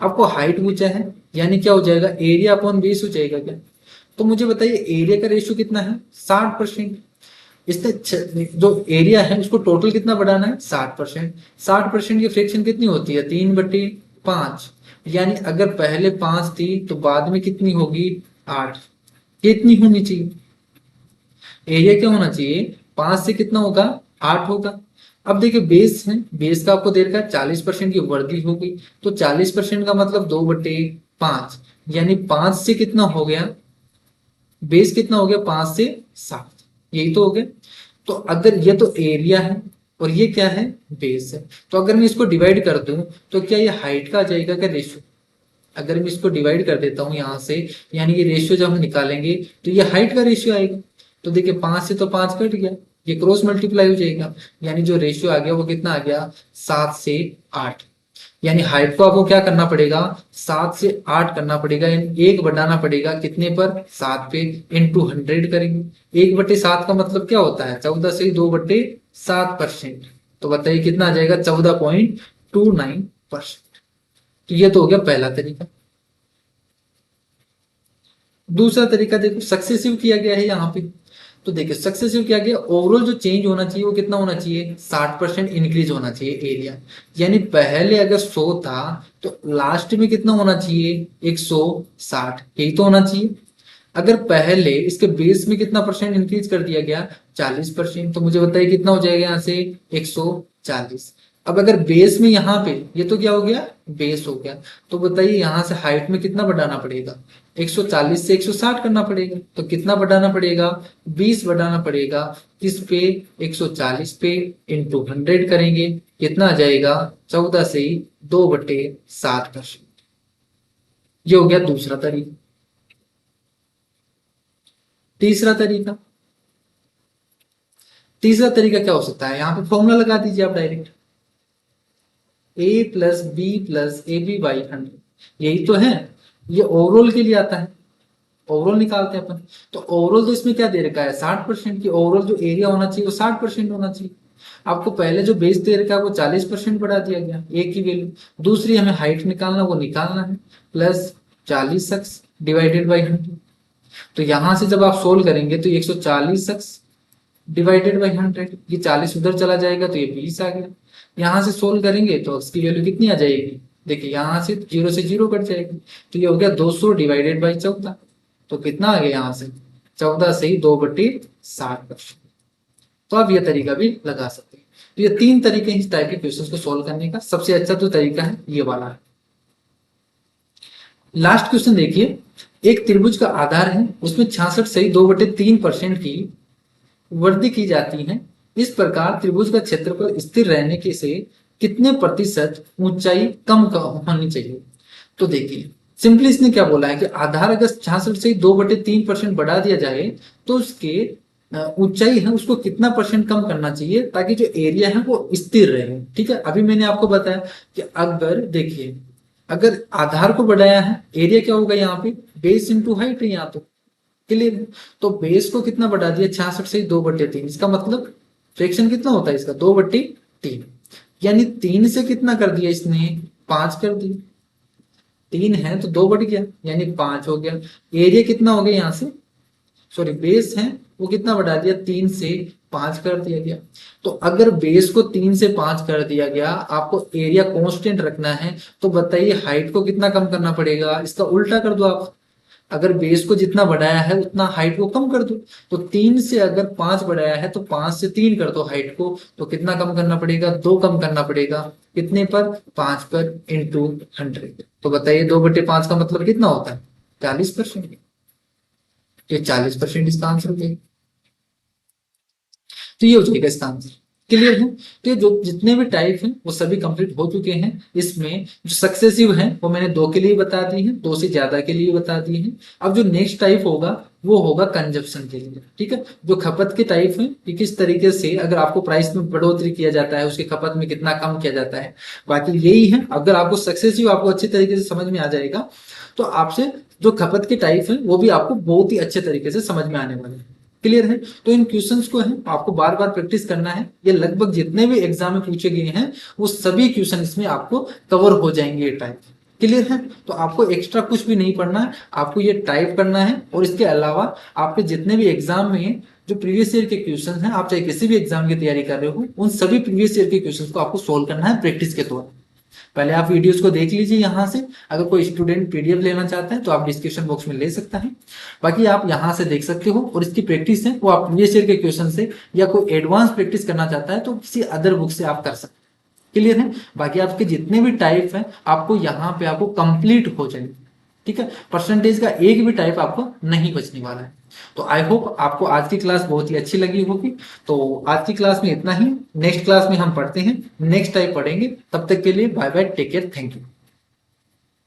[SPEAKER 1] आपको हाइट पूछा है यानी क्या हो जाएगा, एरिया अपॉन बेस हो जाएगा क्या। तो मुझे बताइए एरिया का रेशियो कितना है, 60%। इसने जो एरिया है उसको टोटल कितना बढ़ाना है, 60%। 60% की फ्रैक्शन कितनी होती है, 3/5, यानी अगर पहले 5 थी तो बाद में कितनी होगी, 8। कितनी होनी चाहिए, एरिया क्या होना चाहिए, 5 से कितना होगा, 8 होगा। अब देखिए बेस है, बेस का आपको दे रखा है 40% की वृद्धि हो गई, तो 40% का मतलब 2/5, यानी 5 से कितना हो गया, बेस कितना हो गया, 5 से 7, यही तो हो गया। तो अगर ये तो एरिया है और ये क्या है, बेस है। तो अगर मैं इसको डिवाइड कर दूं तो क्या ये हाइट का आ जाएगा क्या रेशियो? अगर मैं इसको डिवाइड कर देता हूँ यहाँ से, यानी ये रेशियो जब हम निकालेंगे तो ये हाइट का रेशियो आएगा। तो देखिए 5 से तो 5 कट गया, ये क्रॉस मल्टीप्लाई हो जाएगा, यानी जो रेशियो आ गया वो कितना आ गया, 7 से 8। यानी हाइट को आपको क्या करना पड़ेगा, 7 से 8 करना पड़ेगा, यानी एक बढ़ाना पड़ेगा कितने पर, 7 पे, इंटू 100 करेंगे। 1/7 का मतलब क्या होता है, 14 से 2/7%। तो बताइए कितना आ जाएगा, 14.29%। तो ये तो हो गया पहला तरीका। दूसरा तरीका देखो, सक्सेसिव किया गया है यहाँ पे। तो देखिए सक्सेसिव किया गया, ओवरऑल जो चेंज होना चाहिए वो कितना होना चाहिए, 60% इंक्रीज होना चाहिए एरिया। यानी पहले अगर 100 था तो लास्ट में कितना होना चाहिए, 160, यही तो होना चाहिए। अगर पहले इसके बेस में कितना परसेंट इंक्रीज कर दिया गया, 40%, तो मुझे बताइए कितना हो जाएगा यहाँ से, 140। अब अगर बेस में यहाँ पे ये तो क्या हो गया, बेस हो गया, तो बताइए यहाँ से हाइट में कितना बढ़ाना पड़ेगा, 140 से 160 करना पड़ेगा। तो कितना बढ़ाना पड़ेगा, 20 बढ़ाना पड़ेगा। किस पे, 140 पे, इंटू 100 करेंगे, कितना आ जाएगा, 14 से 2/7%। ये हो गया दूसरा तरीका। तीसरा तरीका, तीसरा तरीका क्या हो सकता है, यहाँ पे फॉर्मूला लगा दीजिए आप डायरेक्ट, a+b+ab/100, यही तो है। ये ओवरऑल के लिए आता है, ओवरऑल निकालते हैं अपन। तो ओवरऑल तो इसमें क्या दे रखा है, 60% की, ओवरऑल जो एरिया होना चाहिए वो 60% होना चाहिए। आपको पहले जो बेस दे रखा है वो 40% बढ़ा दिया गया, एक ही वैल्यू। दूसरी हमें हाइट निकालना, वो निकालना है, प्लस 40 डिवाइडेड बाई 100। तो यहां से जब आप सोल्व करेंगे तो 140 डिवाइडेड बाई 100, ये 40 उधर चला जाएगा तो ये 20 आ गया। यहाँ से सोल्व करेंगे तो इसकी वैल्यू कितनी आ जाएगी, देखिए यहाँ से 0 से 0 कट जाएगी, तो ये हो गया 200 डिवाइडेड बाई 14। तो कितना आ गया यहाँ से, 14 से ही 2/60%। तो आप ये तरीका भी लगा सकते हैं। तो ये 3 तरीके इस टाइप के क्वेश्चन को सोल्व करने का। सबसे अच्छा तो तरीका है ये वाला है। लास्ट क्वेश्चन देखिए, एक त्रिभुज का आधार है, उसमें 66 से 2/3% की वृद्धि की जाती है। इस प्रकार त्रिभुज का क्षेत्रफल स्थिर रहने के से कितने प्रतिशत ऊंचाई कम होनी चाहिए। तो देखिए सिंपली इसने क्या बोला है कि आधार अगर 66 से 2/3% बढ़ा दिया जाए तो उसके ऊंचाई है उसको कितना परसेंट कम करना चाहिए ताकि जो एरिया है वो स्थिर रहे। ठीक है, अभी मैंने आपको बताया कि अगर देखिए अगर आधार को बढ़ाया है, एरिया क्या होगा यहाँ पे, बेस इंटू हाइट है यहाँ तो, क्लियर। तो बेस को कितना बढ़ा दिया, 66 से 2/3, इसका मतलब फ्रैक्शन कितना होता है इसका, 2/3। यानी 3 से कितना कर दिया इसने, 5 कर दिया। 3 है तो 2 बढ़ गया, यानी 5 हो गया। एरिया कितना हो गया यहाँ से, सॉरी बेस है वो कितना बढ़ा दिया, 3 से 5 कर दिया गया। तो अगर बेस को 3 से 5 कर दिया गया, आपको एरिया कांस्टेंट रखना है, तो बताइए हाइट को कितना कम करना पड़ेगा, इसका उल्टा कर दो आप। अगर बेस को जितना बढ़ाया है उतना हाइट को कम कर दो। तो 3 से अगर 5 बढ़ाया है तो 5 से 3 कर दो हाइट को, तो कितना कम करना पड़ेगा, 2 कम करना पड़ेगा। कितने पर, 5 पर, इंटू 100। तो बताइए 2/5 का मतलब कितना होता है, 40%। ये 40% इसका आंसर हो जाएगा। तो ये हो जाएगा इसका आंसर, क्लियर है। तो ये जो जितने भी टाइप हैं वो सभी कंप्लीट हो चुके हैं। इसमें जो सक्सेसिव हैं वो मैंने 2 के लिए बता दी है, 2 से ज्यादा के लिए बता दी है। अब जो नेक्स्ट टाइप होगा वो होगा कंजप्शन के लिए। ठीक है, जो खपत के टाइप है कि किस तरीके से अगर आपको प्राइस में बढ़ोतरी किया जाता है उसकी खपत में कितना कम किया जाता है, बाकी यही है। अगर आपको सक्सेसिव आपको अच्छे तरीके से समझ में आ जाएगा तो आपसे जो खपत के टाइप है वो भी आपको बहुत ही अच्छे तरीके से समझ में आने वाले हैं। क्लियर है। तो इन क्वेश्चंस को है आपको बार बार प्रैक्टिस करना है। ये लगभग जितने भी एग्जाम में पूछे गए हैं वो सभी क्वेश्चन इसमें आपको कवर हो जाएंगे ये टाइप। क्लियर है। तो आपको एक्स्ट्रा कुछ भी नहीं पढ़ना है, आपको ये टाइप करना है। और इसके अलावा आपके जितने भी एग्जाम में जो प्रीवियस ईयर के क्वेश्चन हैं, आप चाहे किसी भी एग्जाम की तैयारी कर रहे हो, उन सभी प्रीवियस ईयर के क्वेश्चन को आपको सोल्व करना है प्रैक्टिस के तौर पर। पहले आप वीडियोस को देख लीजिए यहाँ से। अगर कोई स्टूडेंट पीडीएफ लेना चाहता है तो आप डिस्क्रिप्शन बॉक्स में ले सकता है, बाकी आप यहाँ से देख सकते हो। और इसकी प्रैक्टिस है वो आप प्रीवियस ईयर के क्वेश्चन से या कोई एडवांस प्रैक्टिस करना चाहता है तो किसी अदर बुक से आप कर सकते हैं। क्लियर है। बाकी आपके जितने भी टाइप हैं आपको यहाँ पे आपको कंप्लीट हो जाएंगे। ठीक है, परसेंटेज का एक भी टाइप आपको नहीं बचने वाला है। तो आई होप आपको आज की क्लास बहुत ही अच्छी लगी होगी। तो आज की क्लास में इतना ही, नेक्स्ट क्लास में हम पढ़ते हैं, नेक्स्ट टाइप पढ़ेंगे। तब तक के लिए bye bye, take care, thank you.